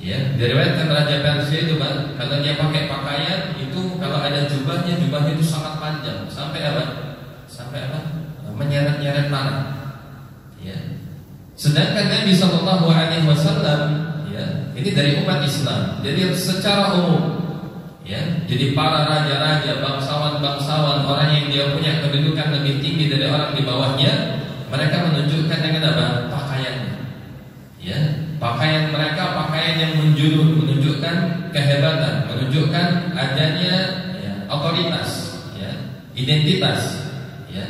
Ya, diriwayatkan Raja Persia itu Pak, kalau dia pakai pakaian itu, kalau ada jubahnya itu sangat panjang, sampai apa? Menyeret-nyeret tanah. Ya. Sedangkan Nabi Shallallahu Alaihi Wasallam, ya, ini dari umat Islam. Jadi secara umum, ya, jadi para raja-raja, bangsawan-bangsawan, orang yang dia punya kedudukan lebih tinggi dari orang di bawahnya, mereka menunjukkan dengan apa? Pakaiannya. Ya, pakaian mereka pakaian yang menunjukkan kehebatan, menunjukkan adanya, ya, otoritas, ya, identitas. Ya.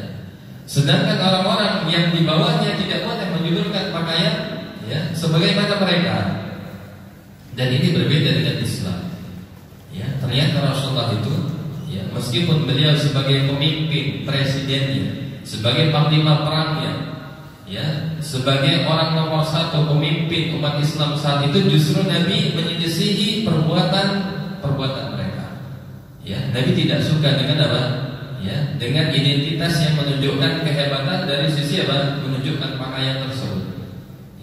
Sedangkan orang-orang yang di bawahnya tidak boleh menjulurkan pakaian, ya, sebagaimana mereka. Dan ini berbeda dengan Islam. Ya, ternyata Rasulullah itu, ya, meskipun beliau sebagai pemimpin, presidennya, sebagai panglima perangnya, ya, sebagai orang nomor satu pemimpin umat Islam saat itu, justru Nabi menyelisihi perbuatan mereka. Ya, Nabi tidak suka dengan apa? Ya, dengan identitas yang menunjukkan kehebatan dari sisi apa? Menunjukkan pakaian tersebut.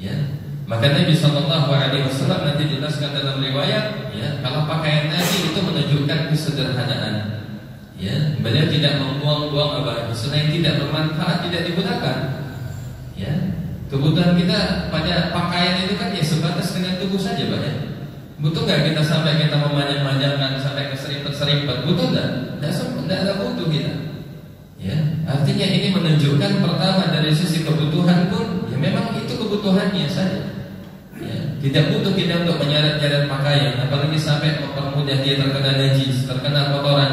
Ya, maka Nabi Shallallahu Alaihi Wasallam nanti dijelaskan dalam riwayat, ya, kalau pakaian Nabi itu menunjukkan kesederhanaan. Ya, beliau tidak membuang-buang apa, selain tidak bermanfaat tidak digunakan. Ya, kebutuhan kita pada pakaian itu kan ya sebatas dengan tubuh saja, Pak, ya. Butuh nggak kita sampai kita memanjang-manjangkan sampai keserimpet-serimpet? Butuh nggak? Nggak ada butuh kita. Ya, artinya ini menunjukkan pertama dari sisi kebutuhan pun, ya memang itu kebutuhannya saja. Ya, tidak butuh kita untuk menyeret-nyeret pakaian, apalagi sampai mempermudah dia terkena najis, terkena kotoran,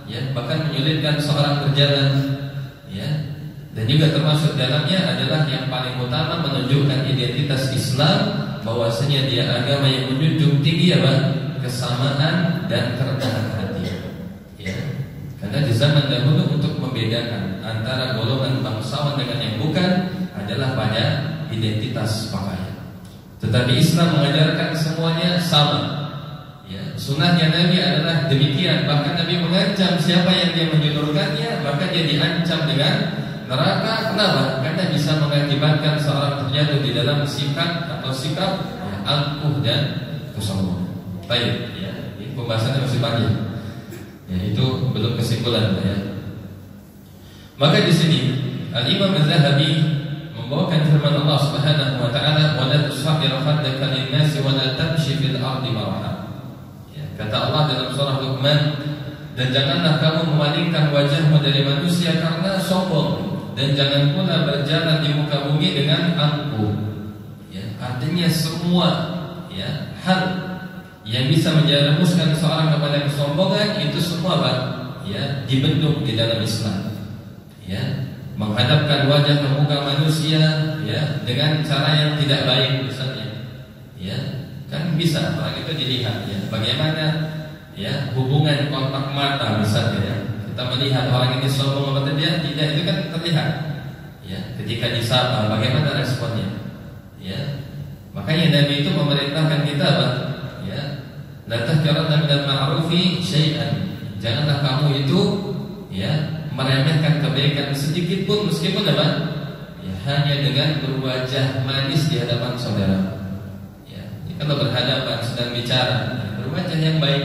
ya, bahkan menyulitkan seorang berjalan. Ya, dan juga termasuk dalamnya adalah yang paling utama menunjukkan identitas Islam, bahwasanya dia agama yang menjunjung tinggi apa? Kesamaan dan kerendahan hati. Ya. Karena di zaman dahulu untuk membedakan antara golongan bangsawan dengan yang bukan adalah pada identitas pakaian. Tetapi Islam mengajarkan semuanya sama. Ya. Sunnahnya Nabi adalah demikian. Bahkan Nabi mengancam siapa yang dia menjulurkannya, maka dia diancam dengan neraka. Kenapa? Karena bisa mengakibatkan seorang terjatuh di dalam sifat atau sikap, ya, angkuh dan kesombongan. Baik, ya, ini pembahasannya masih panjang. Ya, itu belum kesimpulan, ya. Maka di sini Al-Imam Az-Zahabi membawakan firman Allah Subhanahu wa taala, "Wa la tusahhir khaddaka lin-nasi wa la tamshi fil ardi maraha." Ya, kata Allah dalam surah Luqman, dan janganlah kamu memalingkan wajahmu dari manusia karena sombong, dan jangan pula berjalan di muka bumi dengan angkuh. Ya, artinya semua, ya, hal yang bisa menjerumuskan seorang kepada kesombongan itu semua, Pak, ya, dibendung di dalam Islam. Ya, menghadapkan wajah ke muka manusia, ya, dengan cara yang tidak baik misalnya. Ya, kan bisa orang itu dilihat, ya, bagaimana, ya, hubungan kontak mata misalnya, ya. Kita melihat orang ini sombong atau tidak, itu kan terlihat. Ya, ketika disapa bagaimana responnya. Ya. Makanya Nabi itu memerintahkan kita apa? Ya. La tahqiranna minal ma'rufi syai'an. Janganlah kamu itu, ya, meremehkan kebaikan sedikit pun meskipun apa? Ya, hanya dengan berwajah manis di hadapan saudara. Ya, kalau berhadapan sedang bicara, ya, berwajah yang baik.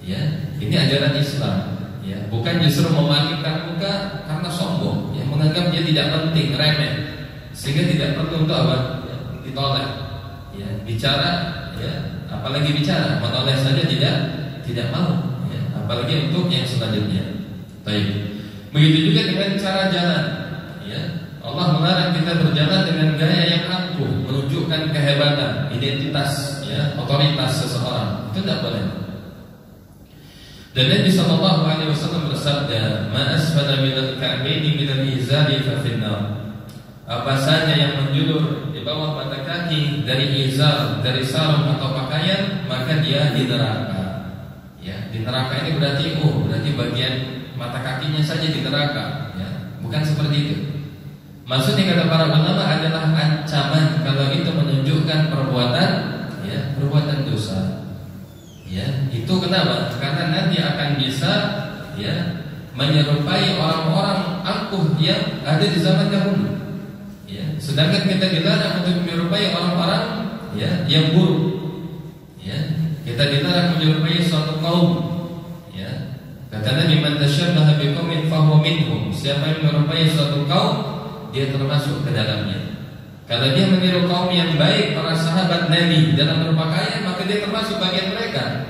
Ya, ini ajaran Islam. Ya, bukan justru memalingkan muka karena sombong, ya, menganggap dia tidak penting, remeh, sehingga tidak perlu untuk apa? Ya, ditolak. Ya, bicara, ya, apalagi bicara, menoleh saja tidak mau, ya, apalagi untuk yang selanjutnya. Baik. Begitu juga dengan cara jalan. Ya, Allah melarang kita berjalan dengan gaya yang angkuh. angkuh, menunjukkan kehebatan, identitas, ya, otoritas seseorang. Itu tidak boleh. Dan Nabi sallallahu alaihi wasallam bersabda, "Ma asfala minal ka'baini minal izari fa finnar." Apa saja yang menjulur di bawah mata kaki dari izar, dari sarung atau pakaian, maka dia di neraka. Ya, di neraka ini berarti bagian mata kakinya saja di neraka, ya. Bukan seperti itu. Maksudnya kata para ulama adalah ancaman kalau itu menunjukkan perbuatan, ya, perbuatan dosa. Ya, itu kenapa? Karena nanti akan bisa, ya, menyerupai orang-orang angkuh yang ada di zaman dahulu. Ya, sedangkan kita dilarang untuk menyerupai orang-orang, ya, yang buruk. Ya, kita dilarang menyerupai suatu kaum. Ya, kata Nabi, "Man tashabbaha biqaumin fahuwa minhum." Siapa yang menyerupai suatu kaum, dia termasuk ke dalamnya. Kalau dia meniru kaum yang baik, para sahabat Nabi dalam berpakaian, maka dia termasuk bagian mereka.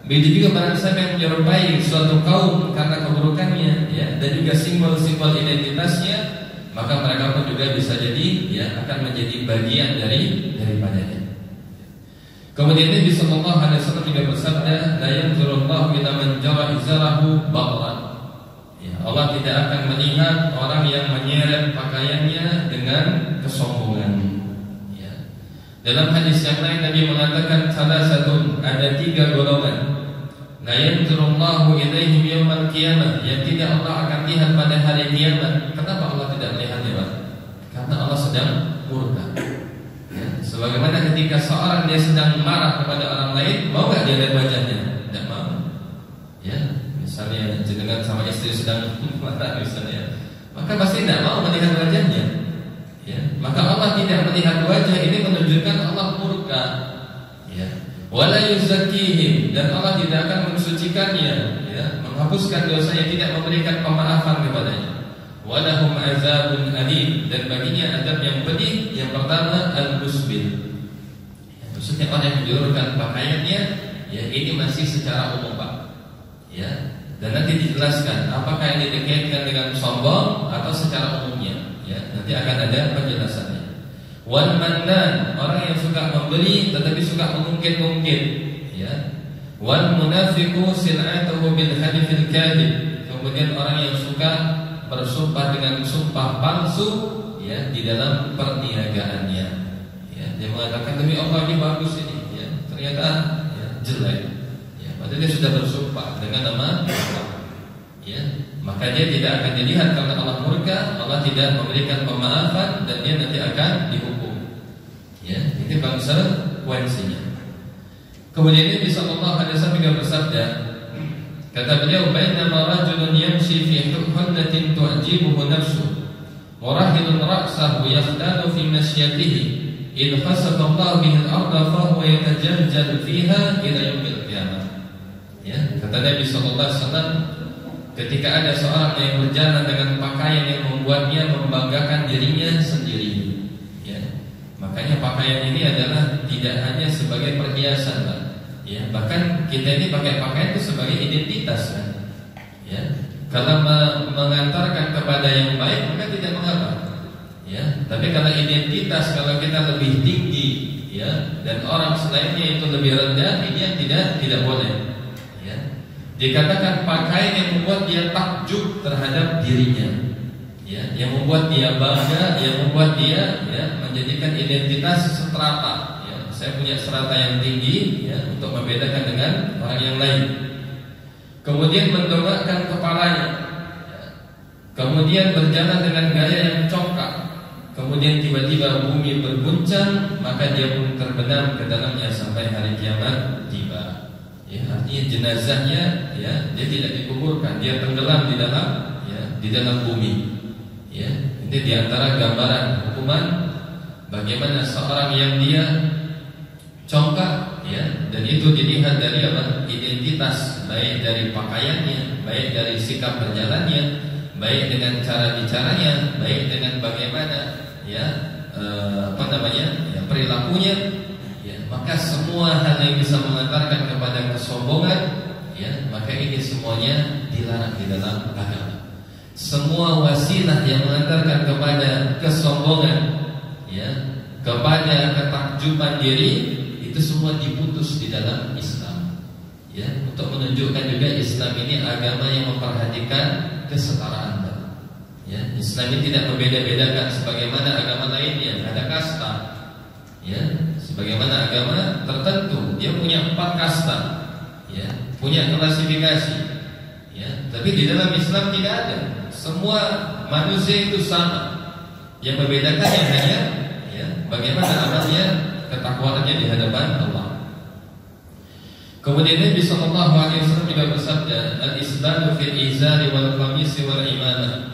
Begitu juga barang siapa yang menyerupai suatu kaum karena keburukannya, ya, dan juga simbol-simbol identitasnya, maka mereka pun juga bisa jadi, ya, akan menjadi bagian daripadanya. Kemudian Nabi sallallahu alaihi wasallam juga bersabda, "La yanzurullahu ila man jara izarahu batran." Ya, Allah tidak akan melihat orang yang menyeret pakaiannya dengan kesombongan. Ya. Dalam hadis yang lain Nabi mengatakan ada 3 golongan. La yanzurullahu ilaihim yaumal qiyamah, yang tidak Allah akan lihat pada hari kiamat. Kenapa Allah tidak melihatnya, Pak? Karena Allah sedang murka. Ya. Sebagaimana ketika seorang dia sedang marah kepada orang lain, mau nggak dia lihat wajahnya? Tidak mau. Ya. Misalnya jenengan sama istri sedang marah misalnya, maka pasti tidak mau melihat wajahnya. Ya, maka Allah tidak melihat wajah ini menunjukkan Allah murka. Ya, wala yuzakkihim, dan Allah tidak akan mensucikannya, ya, menghapuskan dosanya, tidak memberikan pemaafan kepadanya. Walahum azabun alim, dan baginya azab yang pedih. Yang pertama al-musbil. Ya, maksudnya orang yang menjulurkan pakaiannya, ya, ini masih secara umum, Pak. Ya. Dan nanti dijelaskan apakah ini dikaitkan dengan sombong atau secara umumnya. Ya, nanti akan ada penjelasannya. Wal mannan, orang yang suka memberi tetapi suka mengungkit-ungkit. Ya. Wal munafiqu sil'atuhu bil hadithil kadhib. Kemudian orang yang suka bersumpah dengan sumpah palsu, ya, di dalam perniagaannya. Ya, dia mengatakan demi Allah ini bagus ini, ya, ternyata, ya, jelek. Padahal dia sudah bersumpah dengan nama Allah, ya, maka dia tidak akan dilihat karena Allah murka. Allah tidak memberikan pemaafan dan dia nanti akan dihukum. Ya, ini konsekuensinya. Kemudian Nabi sallallahu alaihi wasallam juga bersabda, kata beliau, "Bainama rajulun yamshi fi hullatin tu'jibuhu nafsuhu, murahhilun ra'sahu yakhdadu fi mashyatihi, in khasafa Allah bihi al-ardha fa huwa yatajaljal fiha ila yaumil qiyamah." Ya, kata Nabi sallallahu alaihi wasallam, ketika ada seorang yang berjalan dengan pakaian yang membuatnya membanggakan dirinya sendiri, ya, makanya pakaian ini adalah tidak hanya sebagai perhiasan, Pak. Ya, bahkan kita ini pakai pakaian itu sebagai identitas, kan? Ya, kalau mengantarkan kepada yang baik maka tidak mengapa. Ya, tapi kalau identitas, kalau kita lebih tinggi, ya, dan orang selainnya itu lebih rendah, ini yang tidak boleh. Dikatakan pakaian yang membuat dia takjub terhadap dirinya, ya, yang membuat dia bangga, yang membuat dia, ya, menjadikan identitas strata. Ya, saya punya strata yang tinggi, ya, untuk membedakan dengan orang yang lain. Kemudian mendongakkan kepalanya, ya, kemudian berjalan dengan gaya yang congkak. Kemudian tiba-tiba bumi berguncang, maka dia pun terbenam ke dalamnya sampai hari kiamat tiba. Ya, artinya jenazahnya, ya, dia tidak dikuburkan, dia tenggelam di dalam, ya, di dalam bumi. Ya, ini diantara gambaran hukuman bagaimana seorang yang dia congkak, ya, dan itu dilihat dari apa? Identitas, baik dari pakaiannya, baik dari sikap berjalannya, baik dengan cara bicaranya, baik dengan bagaimana, ya, ya, perilakunya. Maka semua hal yang bisa mengantarkan kepada kesombongan, ya, maka ini semuanya dilarang di dalam agama. Semua wasilah yang mengantarkan kepada kesombongan, ya, kepada ketakjuban diri, itu semua diputus di dalam Islam. Ya, untuk menunjukkan juga Islam ini agama yang memperhatikan kesetaraan. Ya, Islam ini tidak membeda-bedakan sebagaimana agama lainnya, ada kasta. Ya, sebagaimana agama tertentu dia punya 4 kasta, ya, punya klasifikasi. Ya, tapi di dalam Islam tidak ada. Semua manusia itu sama. Yang membedakan hanya ya, bagaimana amalnya, ketakwaannya di hadapan Allah. Kemudian Nabi sallallahu alaihi wasallam juga bersabda, "Al-isbal fil izari wal qamis wal imamah."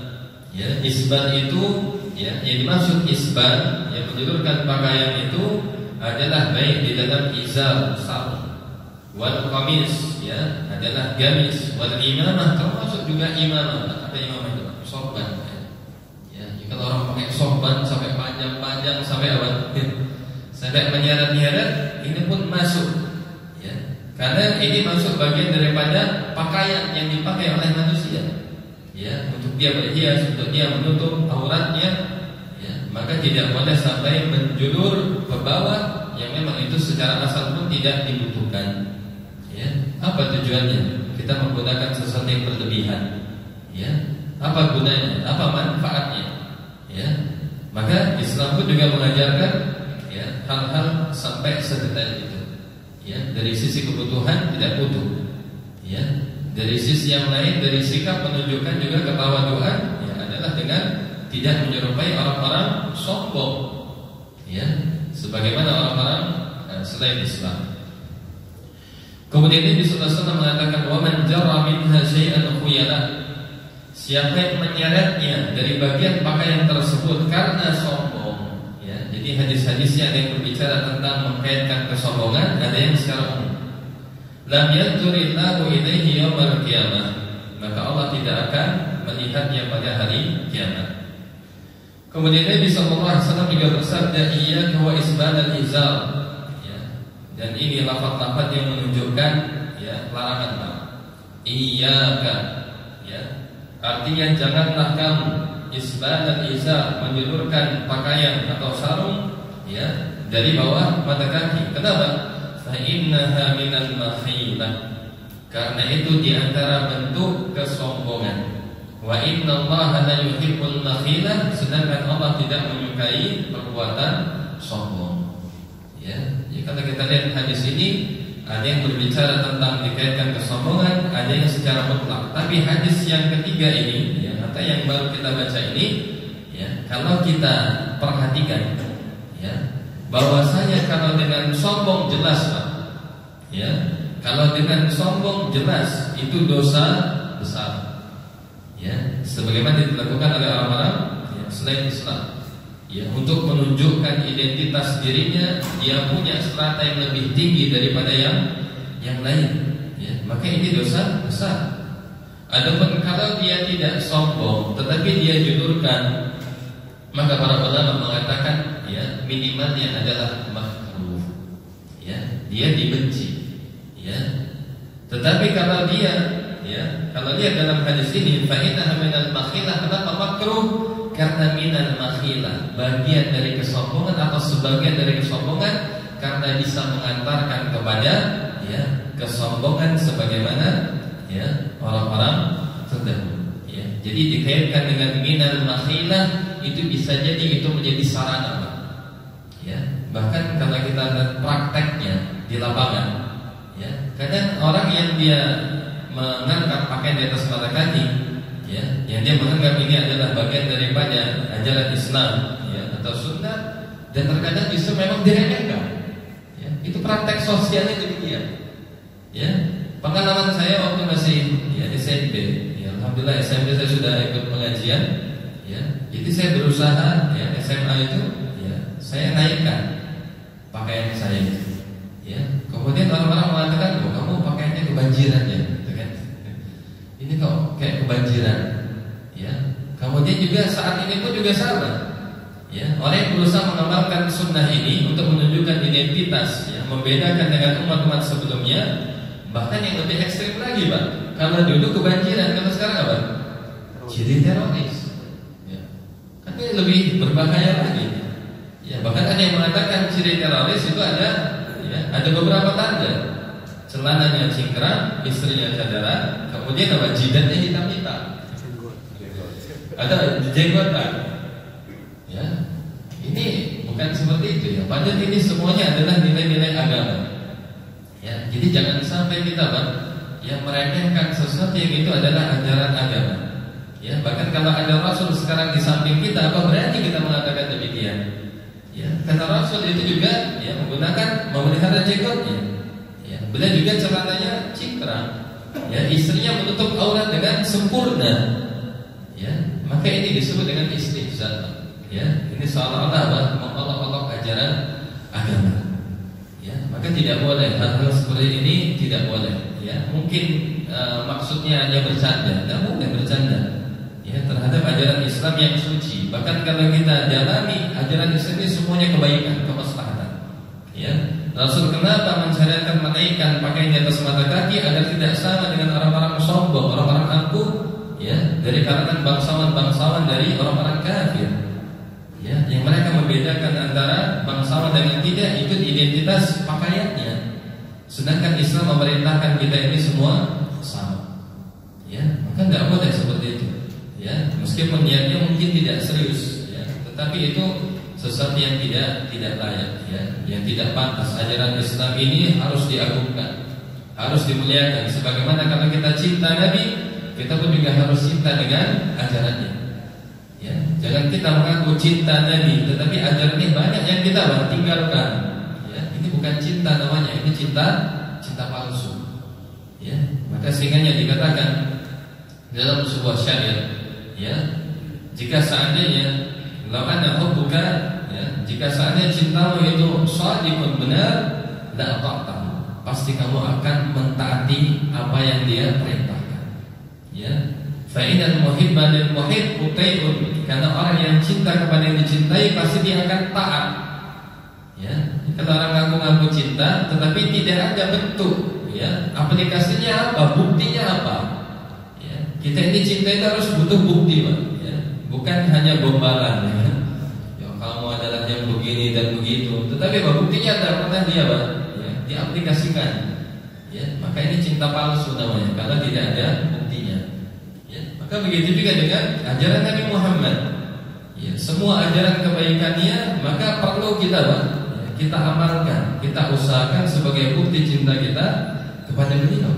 Ya, isbal itu ya, yang dimaksud isbal yang menjulurkan pakaian itu adalah baik di dalam izar sarung, wal qamis ya adalah gamis, wal imamah termasuk juga imamah. Apa imamah itu? Sorban. Ya, kalau orang pakai sorban sampai panjang-panjang sampai apa? Sampai menyeret-nyeret, ini pun masuk. Karena ini masuk bagian daripada pakaian yang dipakai oleh manusia, ya, untuk dia berhias, untuk dia menutup auratnya, ya, maka tidak boleh sampai menjulur ke bawah yang memang itu secara asal pun tidak dibutuhkan. Ya, apa tujuannya? Kita menggunakan sesuatu yang berlebihan, ya, apa gunanya? Apa manfaatnya? Ya, maka Islam pun juga mengajarkan, ya, hal-hal sampai sedetail itu. Ya, dari sisi kebutuhan tidak butuh. Ya, dari sisi yang lain, dari sikap menunjukkan juga ketawaduan, ya, adalah dengan tidak menyerupai orang-orang sombong. Ya, sebagaimana orang-orang selain Islam. Kemudian Nabi sallallahu alaihi wasallam mengatakan, "Wa man jarra minha syai'an khuyala." Siapa yang menyeretnya dari bagian pakaian tersebut karena sombong. Jadi hadis-hadisnya ada yang berbicara tentang mengkaitkan kesombongan, ada yang secara umum. Lam yanzurillahu ilaihi yaumil qiyamah, maka Allah tidak akan melihatnya pada hari kiamat. Kemudian Nabi sallallahu alaihi wasallam juga bersabda, "Iyyaka wa isbalal izar." Ya. Dan ini lafaz-lafaz yang menunjukkan ya larangan. Iyyaka, ya. Artinya janganlah kamu isbal dan izar, menjulurkan pakaian atau sarung ya dari bawah mata kaki. Kenapa? Fa innaha minal makhilah. Karena itu di antara bentuk kesombongan. Wa innallaha la yuhibbul makhilah, sedangkan Allah tidak menyukai perbuatan sombong. Ya, jadi kalau kita lihat hadis ini, ada yang berbicara tentang dikaitkan kesombongan, ada yang secara mutlak. Tapi hadis yang ketiga ini, ya, atau yang baru kita baca ini, ya, kalau kita perhatikan, ya, bahwasanya kalau dengan sombong jelas, Pak, ya, kalau dengan sombong jelas itu dosa besar, ya, sebagaimana dilakukan oleh orang-orang ya, selain Islam. Ya, untuk menunjukkan identitas dirinya, dia punya strata yang lebih tinggi daripada yang lain. Ya, maka ini dosa besar. Adapun kalau dia tidak sombong, tetapi dia julurkan, maka para ulama mengatakan, ya, minimalnya adalah makruh. Ya, dia dibenci. Ya, tetapi kalau dia, ya, kalau dia dalam hadis ini, fa innaha minal makhilah, kenapa makruh? Karena minal makhilah, bagian dari kesombongan atau sebagian dari kesombongan, karena bisa mengantarkan kepada ya kesombongan sebagaimana ya orang-orang terdahulu. Ya, jadi dikaitkan dengan minal makhilah itu bisa jadi itu menjadi sarana. Ya, bahkan kalau kita lihat prakteknya di lapangan, ya, kadang orang yang dia mengangkat pakaian di atas mata kaki, ya, yang dia menganggap ini adalah bagian daripada ajaran Islam, ya, atau sunnah, dan terkadang justru memang diremehkan. Ya, itu praktek sosialnya demikian. Ya, pengalaman saya waktu masih ya SMP, ya, alhamdulillah SMP saya sudah ikut pengajian, ya, jadi saya berusaha ya SMA itu, ya, saya naikkan pakaian saya, ya. Kemudian orang-orang mengatakan, "Oh, kamu pakaiannya kebanjiran ya." Ini kok kayak kebanjiran, ya. Kemudian juga saat ini pun juga sama, ya. Orang yang berusaha mengamalkan sunnah ini untuk menunjukkan identitas, ya, membedakan dengan umat-umat sebelumnya. Bahkan yang lebih ekstrim lagi, Pak. Kalau dulu kebanjiran, kalau sekarang apa? Jadi teroris, ya. Kan ini lebih berbahaya lagi, ya. Bahkan ada ada yang mengatakan ciri teroris itu ada beberapa tanda. Celananya cingkrang, istrinya cadaran, kemudian jidatnya hitam-hitam, ada jenggotan. Ya, ini bukan seperti itu ya. Padahal ini semuanya adalah nilai-nilai agama. Ya, jadi jangan sampai kita yang meremehkan sesuatu yang itu adalah ajaran agama. Ya, bahkan kalau ada Rasul sekarang di samping kita, apa berani kita mengatakan demikian? Ya, karena Rasul itu juga memelihara jenggotnya. Ya, beliau juga celananya cingkrang. Ya, istrinya menutup aurat dengan sempurna. Ya, maka ini disebut dengan istihzan. Ya, ini seolah-olah mengolok-olok ajaran agama. Ya, maka tidak boleh hal-hal seperti ini, tidak boleh. Ya, mungkin maksudnya hanya bercanda, tidak boleh bercanda. Ya, terhadap ajaran Islam yang suci. Bahkan kalau kita jalani ajaran Islam ini semuanya kebaikan, kemaslahatan. Ya, Rasul kenapa mensyariatkan menaikkan pakaian di atas mata kaki agar tidak sama dengan orang-orang sombong, orang-orang angkuh, ya, dari kalangan bangsawan-bangsawan dari orang-orang kafir. Ya, yang mereka membedakan antara bangsawan dan yang tidak itu identitas pakaiannya. Sedangkan Islam memerintahkan kita ini semua sama. Ya, maka tidak boleh seperti itu. Ya, meskipun niatnya mungkin tidak serius, ya, tetapi itu sesuatu yang tidak layak, ya, yang tidak pantas. Ajaran Islam ini harus diagungkan, harus dimuliakan. Sebagaimana kalau kita cinta Nabi, kita pun juga harus cinta dengan ajarannya. Ya, jangan kita mengaku cinta Nabi, tetapi ajarannya banyak yang kita tinggalkan. Ya, ini bukan cinta namanya, ini cinta palsu. Ya, maka sehingganya dikatakan dalam sebuah syair, ya, jika seandainya lawana hubbuka, ya, jika seandainya cintamu itu shadiqun benar, la ta'tahu, pasti kamu akan mentaati apa yang dia perintahkan. Ya, fa innal muhibba lil muhib muti'un, karena orang yang cinta kepada yang dicintai pasti dia akan taat. Ya, kalau orang ngaku-ngaku cinta tetapi tidak ada bentuk, ya, aplikasinya apa, buktinya apa? Kita ini cinta itu harus butuh bukti, Pak. Ya, bukan hanya gombalan. Ya, ya kamu adalah yang begini dan begitu. Tetapi Pak, buktinya ada pernah dia, Pak. Ya, diaplikasikan. Ya, maka ini cinta palsu namanya. Karena tidak ada buktinya. Ya, maka begitu juga dengan ajaran Nabi Muhammad. Ya, semua ajaran kebaikannya maka perlu kita, Pak, ya, kita amalkan, kita usahakan sebagai bukti cinta kita kepada beliau.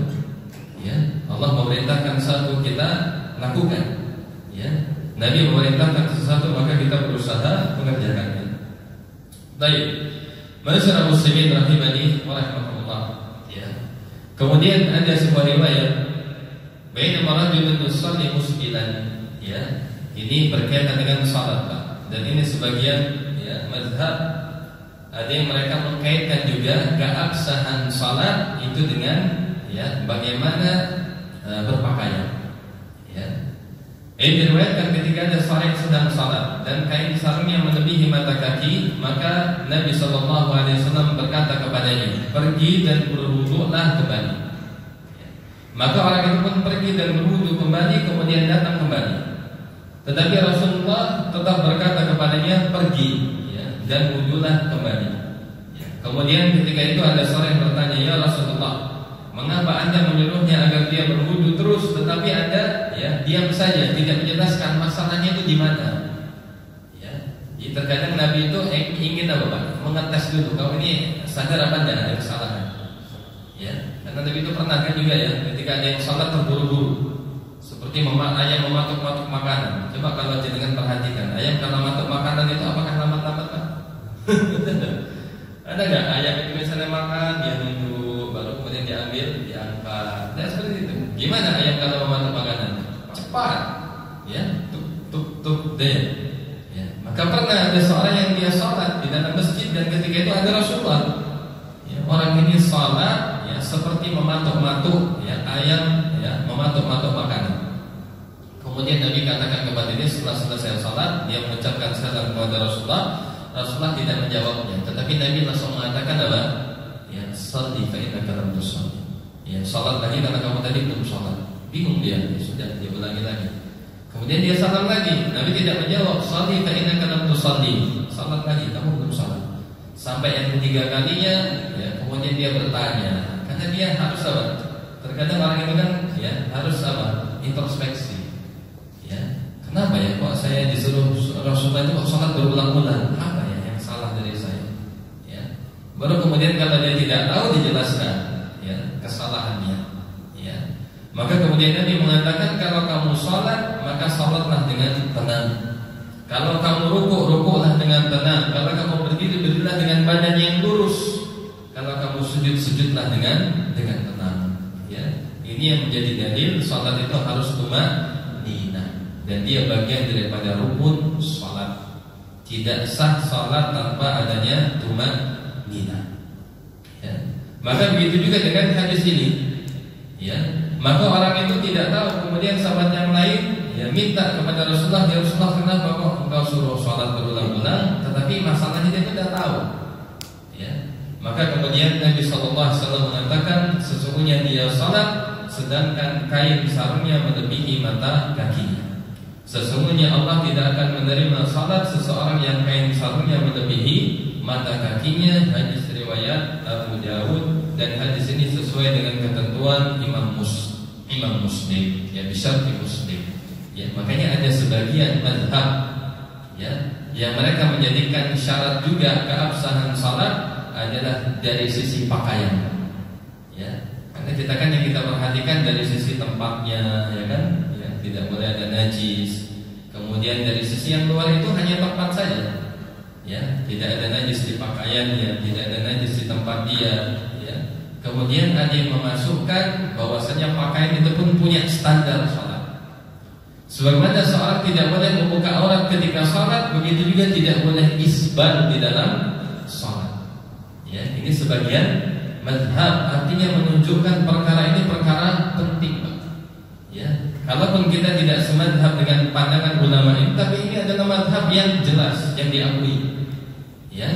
Ya, Allah memerintahkan satu kita lakukan. Ya, Nabi memerintahkan sesuatu maka kita berusaha mengerjakannya. Baik, masyarakat muslimin rahimani wa rahmatullah. Ya. Kemudian ada sebuah riwayat, bainama rajulun yusalli musbilan. Ya, ini berkaitan dengan salat, Pak. Dan ini sebagian, ya, mazhab ada yang mereka mengkaitkan juga keabsahan salat itu dengan, ya, bagaimana berpakaian. Ya. Ini diriwayatkan ketika ada seorang yang sedang salat dan kain sarungnya melebihi mata kaki, maka Nabi SAW berkata kepadanya, pergi dan berwudulah kembali. Ya. Maka orang itu pun pergi dan berwudu kembali, kemudian datang kembali. Tetapi Rasulullah tetap berkata kepadanya, pergi, ya, dan wudulah kembali. Ya. Kemudian ketika itu ada seorang yang bertanya, ya Rasulullah, mengapa Anda menyuruhnya agar dia berwudu terus, tetapi Anda, ya, diam saja, tidak menjelaskan masalahnya itu di mana? Ya, jadi terkadang Nabi itu ingin apa, Pak? Mengetes dulu, kau ini sadar apa tidak ada kesalahan? Ya, karena Nabi itu pernah kan juga, ya, ketika ada yang salat terburu-buru, seperti ayam mematuk-matuk makanan. Coba kalau jenengan perhatikan, ayam kalau matuk makanan itu apakah lambat-lambat, Pak? Ada nggak ayam itu misalnya makan, dia nunggu, baru kemudian diambil, diangkat, dan seperti itu. Gimana ayam kalau mematuk makanan? Cepat, ya, tuk deh. Ya. Maka pernah ada seorang yang dia sholat di dalam masjid dan ketika itu ada Rasulullah. Ya, orang ini sholat, ya, seperti mematuk-matuk, ya, ayam, ya, mematuk-matuk makanan. Kemudian Nabi katakan kepada dia setelah selesai sholat, dia mengucapkan salam kepada Rasulullah. Rasulullah tidak menjawabnya, tetapi Nabi langsung mengatakan apa? Ya, sholli fa innaka lam tusalli. Ya, salat lagi karena kamu tadi belum salat. Bingung dia, sudah dia ulangi lagi. Kemudian dia salam lagi, Nabi tidak menjawab, sholli fa innaka lam tusalli. Salat lagi, kamu belum salat. Sampai yang ketiga kalinya, ya, kemudian dia bertanya, karena dia harus apa? Terkadang orang itu kan, ya, harus apa? Introspeksi. Ya, kenapa ya kok saya disuruh Rasulullah itu kok sholat berulang-ulang? Apa ya yang salah dari saya? Ya, baru kemudian kalau dia tidak tahu dijelaskan, ya, kesalahannya. Ya, maka kemudian Nabi mengatakan kalau kamu sholat maka sholatlah dengan tenang. Kalau kamu rukuk, rukuklah dengan tenang. Kalau kamu berdiri, berdirilah dengan badan yang lurus. Kalau kamu sujud, sujudlah dengan tenang. Ya, ini yang menjadi dalil sholat itu harus tumanina, dan dia bagian daripada rukun sholat. Tidak sah sholat tanpa adanya tumanina. Ya, maka begitu juga dengan hadis ini. Ya, maka orang itu tidak tahu, kemudian sahabat yang lain ya minta kepada Rasulullah, ya Rasulullah, kenapa kok engkau suruh sholat berulang-ulang? Tetapi masalahnya dia tidak tahu. Ya, maka kemudian Nabi SAW mengatakan sesungguhnya dia sholat sedangkan kain sarungnya melebihi mata kakinya. Sesungguhnya Allah tidak akan menerima sholat seseorang yang kain sarungnya melebihi mata kakinya. Hadis riwayat Abu Dawud, dan hadis ini sesuai dengan ketentuan Imam Muslim, ya, bisyarti Muslim. Ya, makanya ada sebagian mazhab, ya, yang mereka menjadikan syarat juga keabsahan salat adalah dari sisi pakaian. Ya, karena kita kan yang kita perhatikan dari sisi tempatnya, ya kan, ya, tidak boleh ada najis. Kemudian dari sisi yang luar itu hanya tempat saja. Ya, tidak ada najis di pakaiannya, tidak ada najis di tempat dia. Ya, kemudian ada yang memasukkan bahwasanya pakaian itu pun punya standar salat. Sebagaimana seorang tidak boleh membuka aurat ketika sholat, begitu juga tidak boleh isbal di dalam sholat. Ya, ini sebagian mazhab, artinya menunjukkan perkara ini perkara penting. Ya, kalaupun kita tidak semazhab dengan pandangan ulama ini, tapi ini adalah mazhab yang jelas, yang diakui. Ya,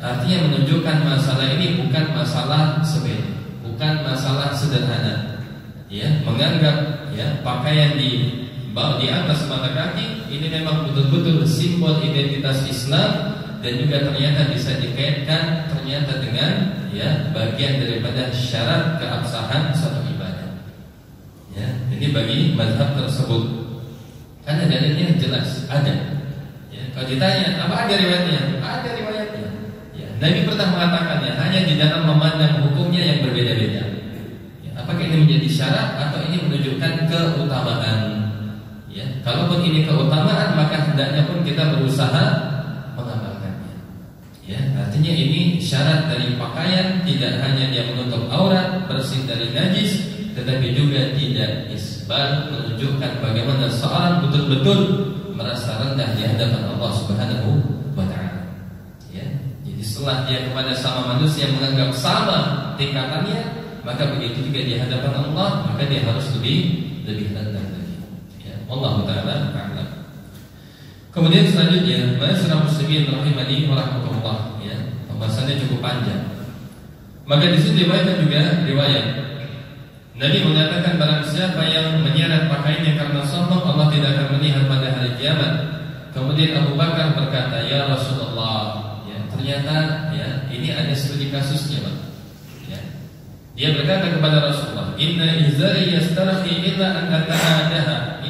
artinya menunjukkan masalah ini bukan masalah sepele, bukan masalah sederhana. Ya, menganggap, ya, pakaian di atas mata kaki ini memang betul-betul simbol identitas Islam, dan juga ternyata bisa dikaitkan ternyata dengan, ya, bagian daripada syarat keabsahan satu ibadah. Ya, ini bagi mazhab tersebut karena dalilnya jelas ada. Ya, kalau ditanya apa ada riwayatnya? Ada riwayatnya. Ya, Nabi pernah mengatakannya, hanya di dalam memandang hukumnya yang berbeda-beda. Ya, apakah ini menjadi syarat atau ini menunjukkan keutamaan? Ya, kalaupun ini keutamaan maka hendaknya pun kita berusaha mengamalkannya. Ya, artinya ini syarat dari pakaian, tidak hanya dia menutup aurat, bersih dari najis, tetapi juga tidak isbal, menunjukkan bagaimana seorang betul-betul merasa rendah di hadapan Allah Subhanahu wa taala. Ya, jadi setelah dia kepada sama manusia menganggap sama tingkatannya, maka begitu juga di hadapan Allah, maka dia harus lebih rendah. Allah Ta'ala a'lam. Kemudian selanjutnya, ma'asyiral muslimin rahimani wa rahmatullah, ya, pembahasannya cukup panjang. Maka di sini diriwayatkan juga riwayat Nabi mengatakan barang siapa yang menyeret pakaiannya karena sombong, Allah tidak akan melihat pada hari kiamat. Kemudian Abu Bakar berkata, ya Rasulullah, ya, ternyata, ya, ini ada studi kasusnya, Pak. Ya. Dia berkata kepada Rasulullah, inna izari yastarhi illa an ata'adaha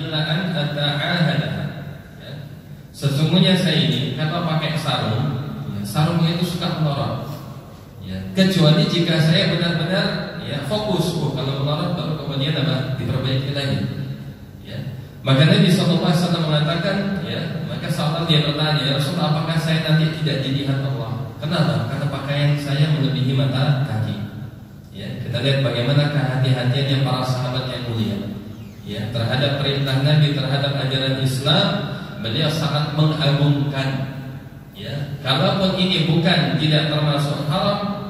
ya. Sesungguhnya saya ini kalau pakai sarung, ya, sarungnya itu suka melorot, ya, kecuali jika saya benar-benar, ya, fokus. Kalau melorot baru kemudian apa? Diperbaiki lagi. Ya. Maka Nabi SAW mengatakan, ya, maka seolah dia bertanya, ya Rasulullah, apakah saya nanti tidak dilihat Allah? Kenapa? Karena pakaian saya melebihi mata kaki. Ya, kita lihat bagaimana kehati-hatiannya para sahabat yang mulia. Ya, terhadap perintah Nabi, terhadap ajaran Islam, beliau sangat mengagungkan. Ya, kalaupun ini bukan tidak termasuk haram,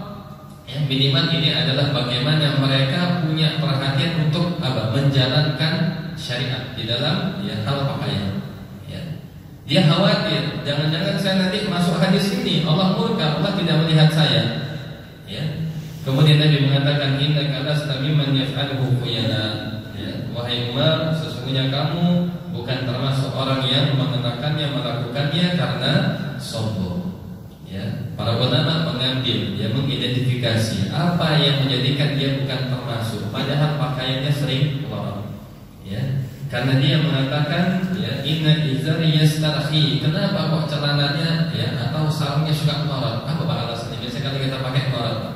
ya, minimal ini adalah bagaimana mereka punya perhatian untuk apa? Menjalankan syariat di dalam, ya, hal pakaian. Ya, dia khawatir, jangan-jangan saya nanti masuk hadis ini, Allah murka, Allah tidak melihat saya. Ya, kemudian Nabi mengatakan, innaka lasta mimman yaf'aluhu khuyala. Wahai Umar, sesungguhnya kamu bukan termasuk orang yang mengenakannya, melakukannya karena sombong. Ya, para ulama mengambil, ya, mengidentifikasi apa yang menjadikan dia bukan termasuk, padahal pakaiannya sering melorot. Ya, karena dia mengatakan, ya, inna izari yastarhi. Kenapa kok celananya, ya, atau sarungnya suka melorot? Apa pak alasannya? Biasanya kalau kita pakai melorot, Pak.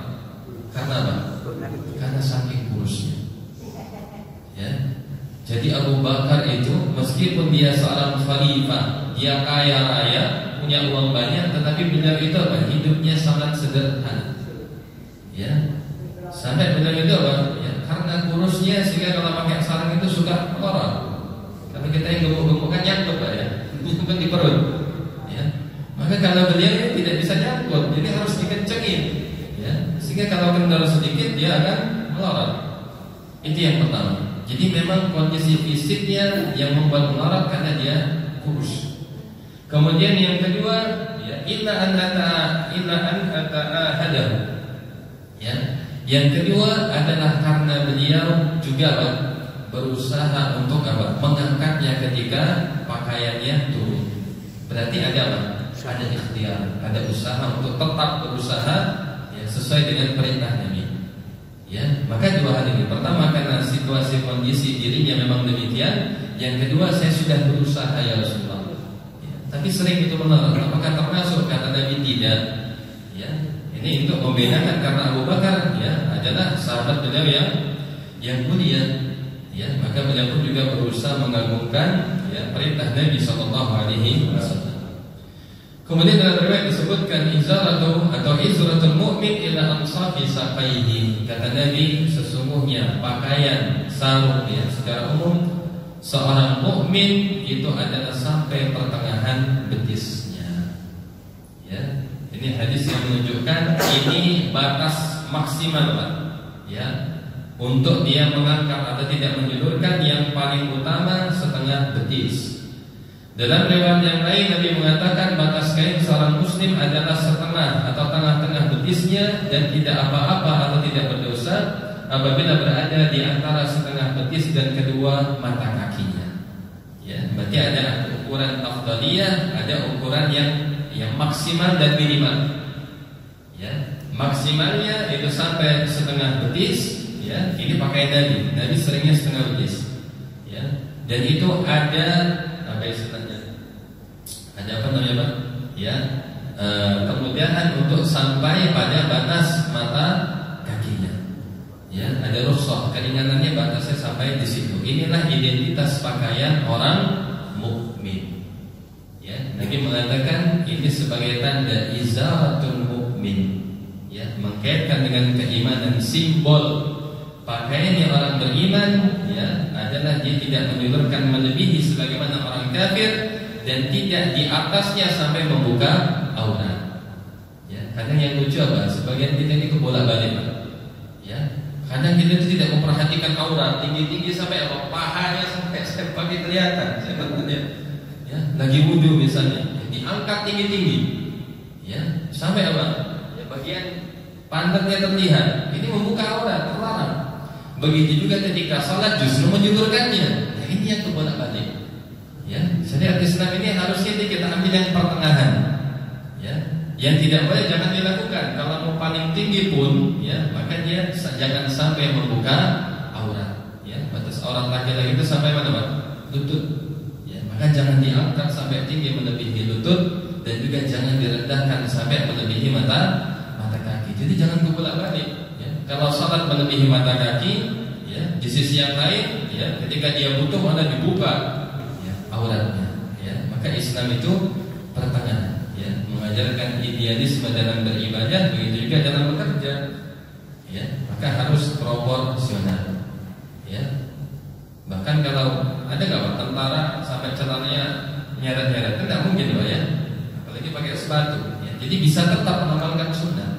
Karena apa? Karena saking kurusnya. Ya, jadi Abu Bakar itu meskipun dia seorang khalifah, dia kaya raya, punya uang banyak, tetapi beliau itu apa? Hidupnya sangat sederhana. Ya, sampai beliau itu apa? Ya, karena kurusnya sehingga kalau pakai sarung itu suka melorot. Kalau kita yang gemuk-gemuk kan nyangkut Pak, ya, bukan di perut. Ya, maka kalau beliau tidak bisa nyangkut, jadi harus dikencengin. Ya, sehingga kalau kendor sedikit dia akan melorot. Itu yang pertama. Jadi memang kondisi fisiknya yang membuat melorot karena dia kurus. Kemudian yang kedua, ya, illa an ata'ahadahu. Ya, yang kedua adalah karena beliau juga berusaha untuk apa? Mengangkatnya ketika pakaiannya turun. Berarti ada apa? Ada ikhtiar, ada usaha untuk tetap berusaha, ya, sesuai dengan perintah Nabi. Ya, maka dua hal ini. Pertama karena situasi kondisi dirinya memang demikian. Yang kedua saya sudah berusaha ya Rasulullah. Tapi sering itu menolak. Apakah termasuk? Kata Nabi tidak. Ya, ini untuk membedakan karena Abu Bakar, ya, adalah sahabat beliau yang mulia. Ya, maka beliau pun juga berusaha mengagungkan, ya, perintah Nabi SAW. Kemudian dalam riwayat disebutkan izaratu atau izratul mu'min ila ansafi saqaihi. Kata Nabi, sesungguhnya pakaian sarung, ya, secara umum seorang mukmin itu adalah sampai pertengahan betisnya. Ya, ini hadis yang menunjukkan ini batas maksimal, Pak. Ya, untuk dia mengangkat atau tidak menjulurkan yang paling utama setengah betis. Dalam riwayat yang lain Nabi mengatakan batas kain seorang muslim adalah setengah atau tengah-tengah betisnya dan tidak apa-apa atau tidak berdosa apabila berada di antara setengah betis dan kedua mata kakinya. Ya, berarti ada ukuran afdaliyah, ada ukuran yang maksimal dan minimal. Ya, maksimalnya itu sampai setengah betis. Ya, ini pakai Nabi. Nabi seringnya setengah betis. Ya, dan itu ada apa istilahnya? Ada apa namanya, Pak? Ya, kemudahan untuk sampai pada batas mata kakinya. Ya, ada rukhsah, keringanannya batasnya sampai di situ. Inilah identitas pakaian orang mukmin. Ya, Nabi mengatakan ini sebagai tanda izaratul mukmin. Ya, mengkaitkan dengan keimanan, simbol pakaiannya orang beriman, ya, adalah dia tidak menjulurkan melebihi sebagaimana orang kafir dan tidak di atasnya sampai membuka aurat. Ya, kadang yang lucu apa? Sebagian kita ini kebolak-balik, Pak. Ya, kadang kita itu tidak memperhatikan aurat, tinggi-tinggi sampai apa? Pahanya sampai pagi kelihatan. Saya bertanya, ya, lagi wudu misalnya, ya, diangkat tinggi-tinggi, ya, sampai apa? Ya, bagian pantatnya terlihat. Ini membuka aurat, terlarang. Begitu juga ketika salat justru menjulurkannya. Ya, ini yang kebolak-balik. Ya, syariat Islam ini harusnya kita ambil yang pertengahan. Ya, yang tidak boleh jangan dilakukan. Kalau mau paling tinggi pun, ya, maka dia jangan sampai membuka aurat. Ya, batas aurat laki-laki itu sampai mana, Pak? Lutut. Ya, maka jangan diangkat sampai tinggi melebihi lutut dan juga jangan direndahkan sampai melebihi mata kaki. Jadi jangan kebolak-balik. Ya, kalau salat melebihi mata kaki, ya, di sisi yang lain, ya, ketika dia butuh malah dibuka, ya, auratnya. Ya, maka Islam itu pertengahan. Ya, mengajarkan idealisme dalam beribadah, begitu juga dalam bekerja. Ya, maka harus proporsional. Ya, bahkan kalau ada nggak Pak, tentara sampai celananya nyeret-nyeret, itu nggak mungkin Pak, ya, apalagi pakai sepatu. Ya, jadi bisa tetap mengamalkan sunnah.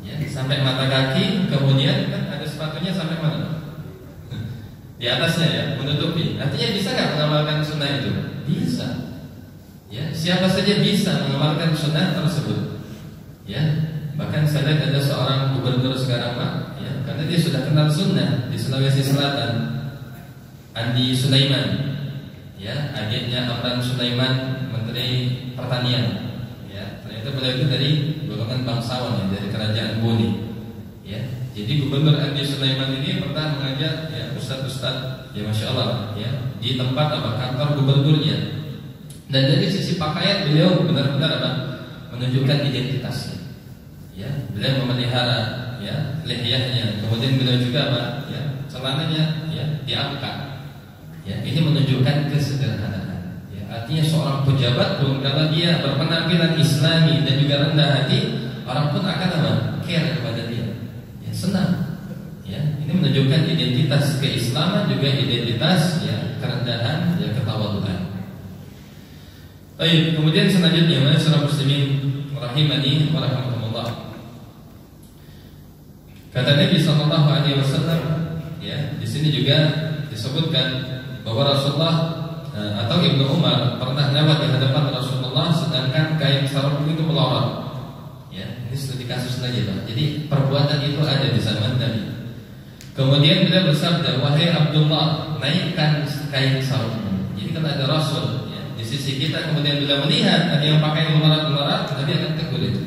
Ya, sampai mata kaki, kemudian kan ada sepatunya sampai mana? Di atasnya, ya, menutupi. Artinya bisa nggak mengamalkan sunnah itu? Bisa. Ya, siapa saja bisa mengamalkan sunnah tersebut. Ya, bahkan saya lihat ada seorang gubernur sekarang, Pak, ya, karena dia sudah kenal sunnah di Sulawesi Selatan, Andi Sulaiman, ya, adiknya Amran Sulaiman, Menteri Pertanian. Ya, ternyata Ternyata beliau itu dari golongan bangsawan, ya, dari kerajaan Boni. Ya, jadi Gubernur Andi Sulaiman ini pernah mengajak ya ustaz-ustaz, ya masya Allah, ya di tempat kantor gubernurnya. Dan dari sisi pakaian beliau benar-benar menunjukkan identitasnya. Ya, beliau memelihara ya lihyahnya, kemudian beliau juga ya celananya ya diangkat. Ya, ini menunjukkan kesederhanaan. Ya, artinya seorang pejabat pun kalau dia berpenampilan Islami dan juga rendah hati, orang pun akan care kepada dia. Senang, ya. Ini menunjukkan identitas keislaman juga identitas ya kerendahan, ya ketawaduan. Baik, kemudian selanjutnya masyarakat muslimin rahimani wa rahimakumullah. Kata Nabi sallallahu alaihi wasallam, ya, di sini juga disebutkan bahwa Rasulullah atau Ibnu Umar pernah lewat di hadapan Rasulullah sedangkan kain sarung itu melorot. Ini studi kasus lagi, Pak. Jadi perbuatan itu ada di zaman Nabi. Kemudian beliau bersabda, wahai Abdullah, naikkan kain sarungmu. Jadi kalau ada Rasul ya, di sisi kita, kemudian beliau melihat ada yang pakai melarat-melarat, Nabi akan tegur itu.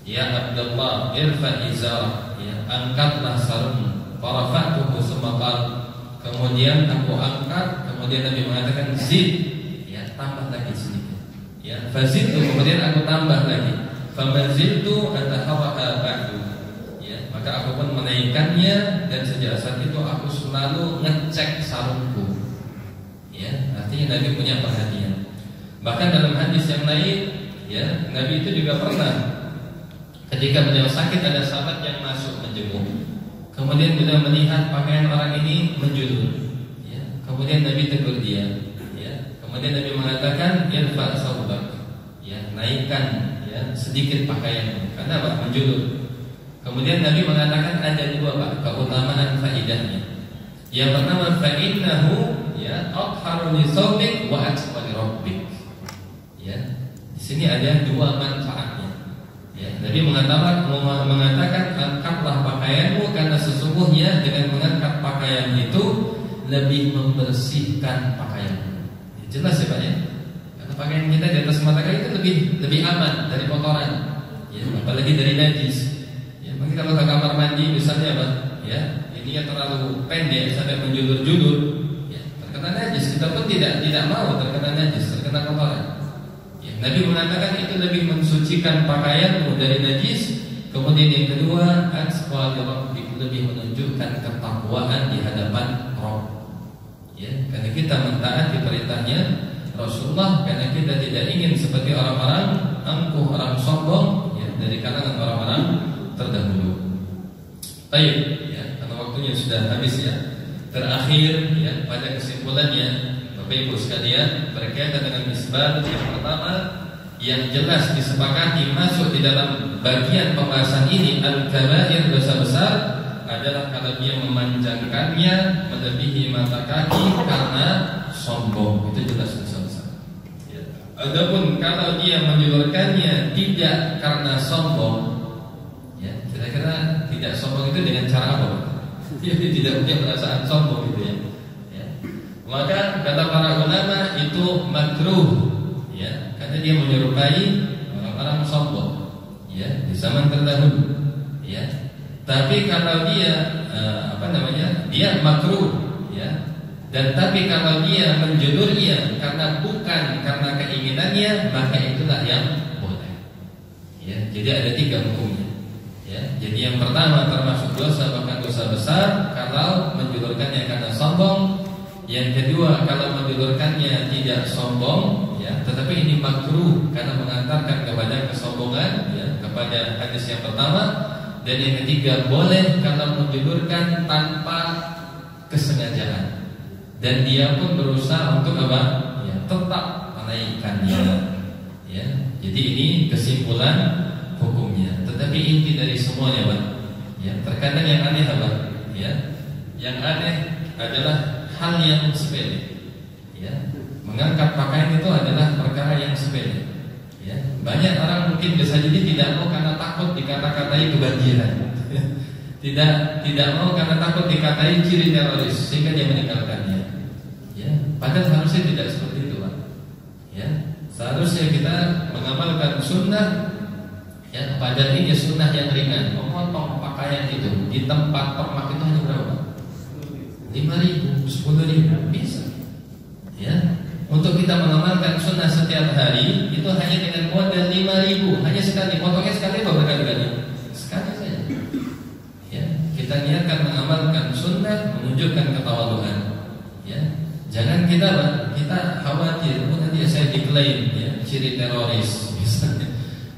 Ya Abdullah, irfa izar, ya, angkatlah sarungmu. Farafa'tuhu sumaqal. Kemudian aku angkat, kemudian Nabi mengatakan zid, ya tambah lagi sedikit. Ya, fazidtu, kemudian aku tambah lagi. Famaziltu ataharaka ba'du. Ya, maka aku pun menaikkannya dan sejak saat itu aku selalu ngecek sarungku. Ya, artinya Nabi punya perhatian. Bahkan dalam hadis yang lain, ya, Nabi itu juga pernah ketika beliau sakit ada sahabat yang masuk menjenguk. Kemudian beliau melihat pakaian orang ini menjulur. Ya, kemudian Nabi tegur dia. Ya, kemudian Nabi mengatakan, "Irfa saubak." Ya, naikkan sedikit pakaianmu, karena apa? Menjulur. Kemudian Nabi mengatakan ada dua Pak keutamaan faidahnya. Yang pertama fa'innahu ya atharu li thawbik wa atqa li rabbik. Ya, di sini ada dua manfaatnya. Ya, Nabi mengatakan angkatlah pakaianmu karena sesungguhnya dengan mengangkat pakaian itu lebih membersihkan pakaianmu. Ya, jelas ya Pak ya? Pakaian kita di atas mata kaki itu lebih aman dari kotoran, ya, apalagi dari najis. Ya, mungkin kalau ke kamar mandi misalnya, Pak, ya, ini yang terlalu pendek sampai menjulur-julur, ya, terkena najis. Kita pun tidak mau terkena najis, terkena kotoran. Ya, Nabi mengatakan itu lebih mensucikan pakaianmu dari najis. Kemudian yang kedua, lebih menunjukkan ketakwaan di hadapan Rabb. Ya, karena kita mentaati perintahnya Rasulullah, karena kita tidak ingin seperti orang-orang angkuh, orang sombong, ya, dari kalangan orang-orang terdahulu. Baik, ya, karena waktunya sudah habis ya. Terakhir, ya, pada kesimpulannya, Bapak Ibu sekalian, berkaitan dengan isbat yang pertama, yang jelas disepakati masuk di dalam bagian pembahasan ini al-kabair, dosa besar, adalah kalau dia memanjangkannya melebihi mata kaki karena sombong, itu jelas dosa besar. Ya. Adapun kalau dia menjulurkannya tidak karena sombong, ya, kira-kira tidak sombong itu dengan cara apa? Dia tidak punya perasaan sombong gitu ya. Ya. Maka kata para ulama itu makruh, ya, karena dia menyerupai orang-orang sombong, ya, di zaman terdahulu, ya. Tapi kalau dia dia makruh, ya. Dan tapi kalau dia menjulurnya karena bukan karena keinginannya, maka itulah yang boleh. Ya, jadi ada 3 hukumnya. Ya, jadi yang pertama termasuk dosa, bahkan dosa besar kalau menjulurkannya karena sombong. Yang kedua kalau menjulurkannya tidak sombong, ya, tetapi ini makruh karena mengantarkan kepada kesombongan, ya, kepada hadis yang pertama. Dan yang ketiga boleh kalau menjulurkan tanpa kesengajaan. Dan dia pun berusaha untuk apa? Ya, tetap menaikkannya. Ya, jadi ini kesimpulan hukumnya. Tetapi inti dari semuanya, Pak, ya, terkadang yang aneh apa? Ya, yang aneh adalah hal yang sepele. Ya, mengangkat pakaian itu adalah perkara yang sepele. Ya, banyak orang mungkin bisa jadi tidak mau karena takut dikata-katai kebanjiran. Tidak mau karena takut dikatai ciri teroris sehingga dia meninggalkannya. Ya, padahal harusnya tidak seperti itu, Pak. Ya, seharusnya kita mengamalkan sunnah Ya, padahal ini sunnah yang ringan. Memotong pakaian itu di tempat permak itu hanya berapa? 5.000, 10.000 bisa. Ya, untuk kita mengamalkan sunnah setiap hari itu hanya dengan modal 5.000, hanya sekali. Potongnya sekali apa berkali-kali? Sekali saja. Ya, kita niatkan mengamalkan sunnah, menunjukkan ketawaduan. Ya, jangan kita khawatir, nanti saya diklaim ya ciri teroris misalnya,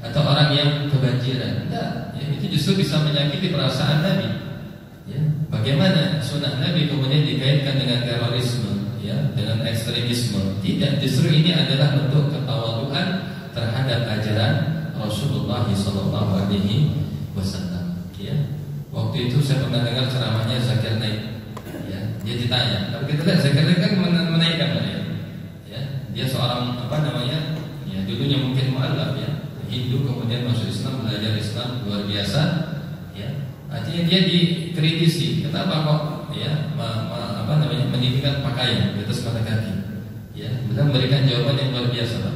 atau orang yang kebanjiran. Enggak, ya, itu justru bisa menyakiti perasaan Nabi. Ya, bagaimana sunnah Nabi kemudian dikaitkan dengan terorisme, ya, dengan ekstremisme? Tidak, justru ini adalah bentuk ketawaduan terhadap ajaran Rasulullah SAW. Ya, waktu itu saya pernah dengar ceramahnya Zakir Naik. Ya, dia ditanya, kalau kita lihat Zakir Naik kan menaikkan ya. Ya, dia seorang ya dulunya mungkin mu'alaf ya, Hindu kemudian masuk Islam, belajar Islam luar biasa. Ya, artinya dia dikritisi, kenapa kok ya meninggikan pakaian di atas mata kaki? Ya, beliau memberikan jawaban yang luar biasa, Pak.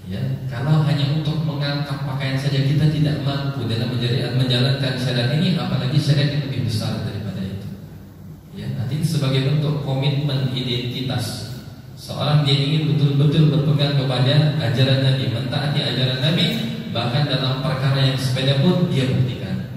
Ya, kalau hanya untuk mengangkat pakaian saja kita tidak mampu dalam menjalankan syariat ini, apalagi syariat yang lebih besar daripada itu. Ya, artinya sebagai bentuk komitmen identitas. Seorang dia ingin betul-betul berpegang kepada ajaran Nabi, mentaati ajaran Nabi, bahkan dalam perkara yang sepele pun dia buktikan.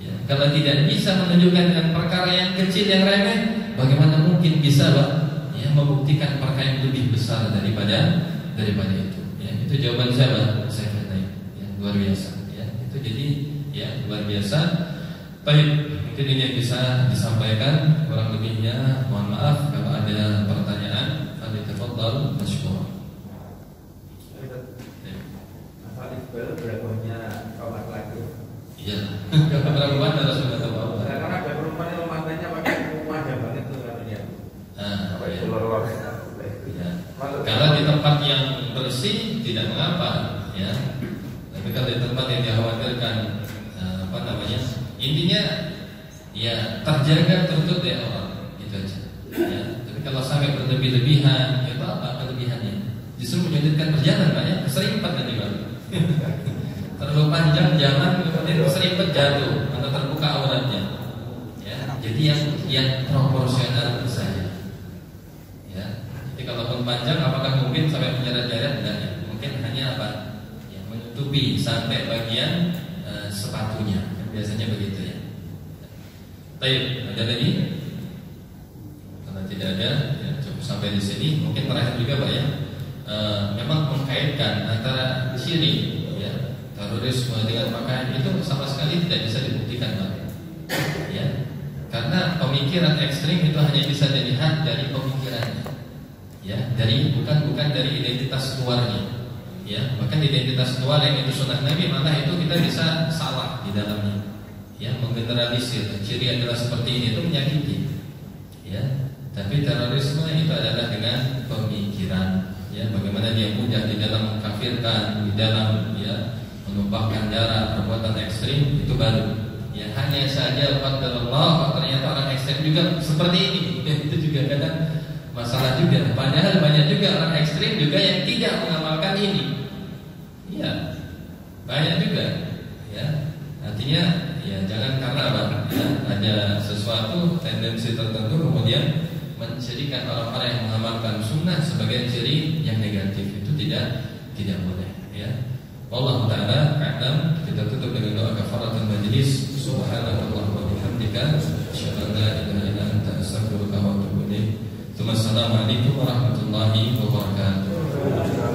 Ya, kalau tidak bisa menunjukkan dengan perkara yang kecil yang remeh, bagaimana mungkin bisa Pak ya membuktikan perkara yang lebih besar daripada itu. Ya, itu jawaban saya Pak. Saya kata ya, luar biasa. Ya, itu jadi ya luar biasa. Baik, mungkin ini yang bisa disampaikan. Kurang lebihnya mohon maaf. Kalau ada pertanyaan, tafadhal masykur. Apa Iqbal berlakunya kaum laki-laki? Iya. Kalau perempuan harus sudah tahu. Karena ada perempuan yang matanya pakai wajah banget tuh katanya. Apa ya? Ya. Kalau di tempat yang bersih tidak mengapa, ya. Tapi kalau di tempat yang dikhawatirkan, intinya ya terjaga tertutup ya orang, itu aja. Ya. Tapi kalau sampai berlebih-lebihan, itu apa kelebihannya? Justru menyulitkan perjalanan Pak ya, keserimpet nanti Pak. Terlalu panjang jalan kemudian keserimpet jatuh atau terbuka auratnya. Ya, jadi yang proporsional saja. Ya, jadi kalaupun panjang, apakah mungkin sampai menyeret-nyeret? Tidak, ya. Mungkin hanya apa? Ya, menutupi sampai bagian sepatunya. Biasanya begitu ya. Baik, ada lagi? Kalau tidak ada, ya, cukup sampai di sini. Mungkin terakhir juga Pak ya. Memang mengkaitkan antara ciri ya terorisme dengan pakaian itu sama sekali tidak bisa dibuktikan Pak. Ya, karena pemikiran ekstrim itu hanya bisa dilihat dari pemikirannya. Ya, bukan dari identitas luarnya. Ya, bahkan identitas luar yang itu sunnah Nabi, maka itu kita bisa salah di dalamnya. Ya, menggeneralisir ciri adalah seperti ini, itu menyakiti. Ya, tapi terorisme itu adalah dengan pemikiran. Ya, bagaimana dia mudah di dalam mengkafirkan, di dalam ya menumpahkan darah, perbuatan ekstrim itu baru. Ya, hanya saja qadarullah ternyata orang ekstrim juga seperti ini. Itu juga kadang masalah juga. Padahal banyak juga orang ekstrim juga yang tidak mengamalkan ini. Ya, banyak juga. Ya, artinya ya jangan karena apa? Ya, ada sesuatu tendensi tertentu kemudian menjadikan orang-orang yang mengamalkan sunnah sebagai ciri yang negatif, itu tidak boleh. Ya, Allah Taala alam. Kita tutup dengan doa kafaratul majlis. Subhanallah wa bihamdika, asyhadu an la ilaha illa anta, astaghfiruka wa atubu ilaik. Assalamualaikum warahmatullahi wabarakatuh.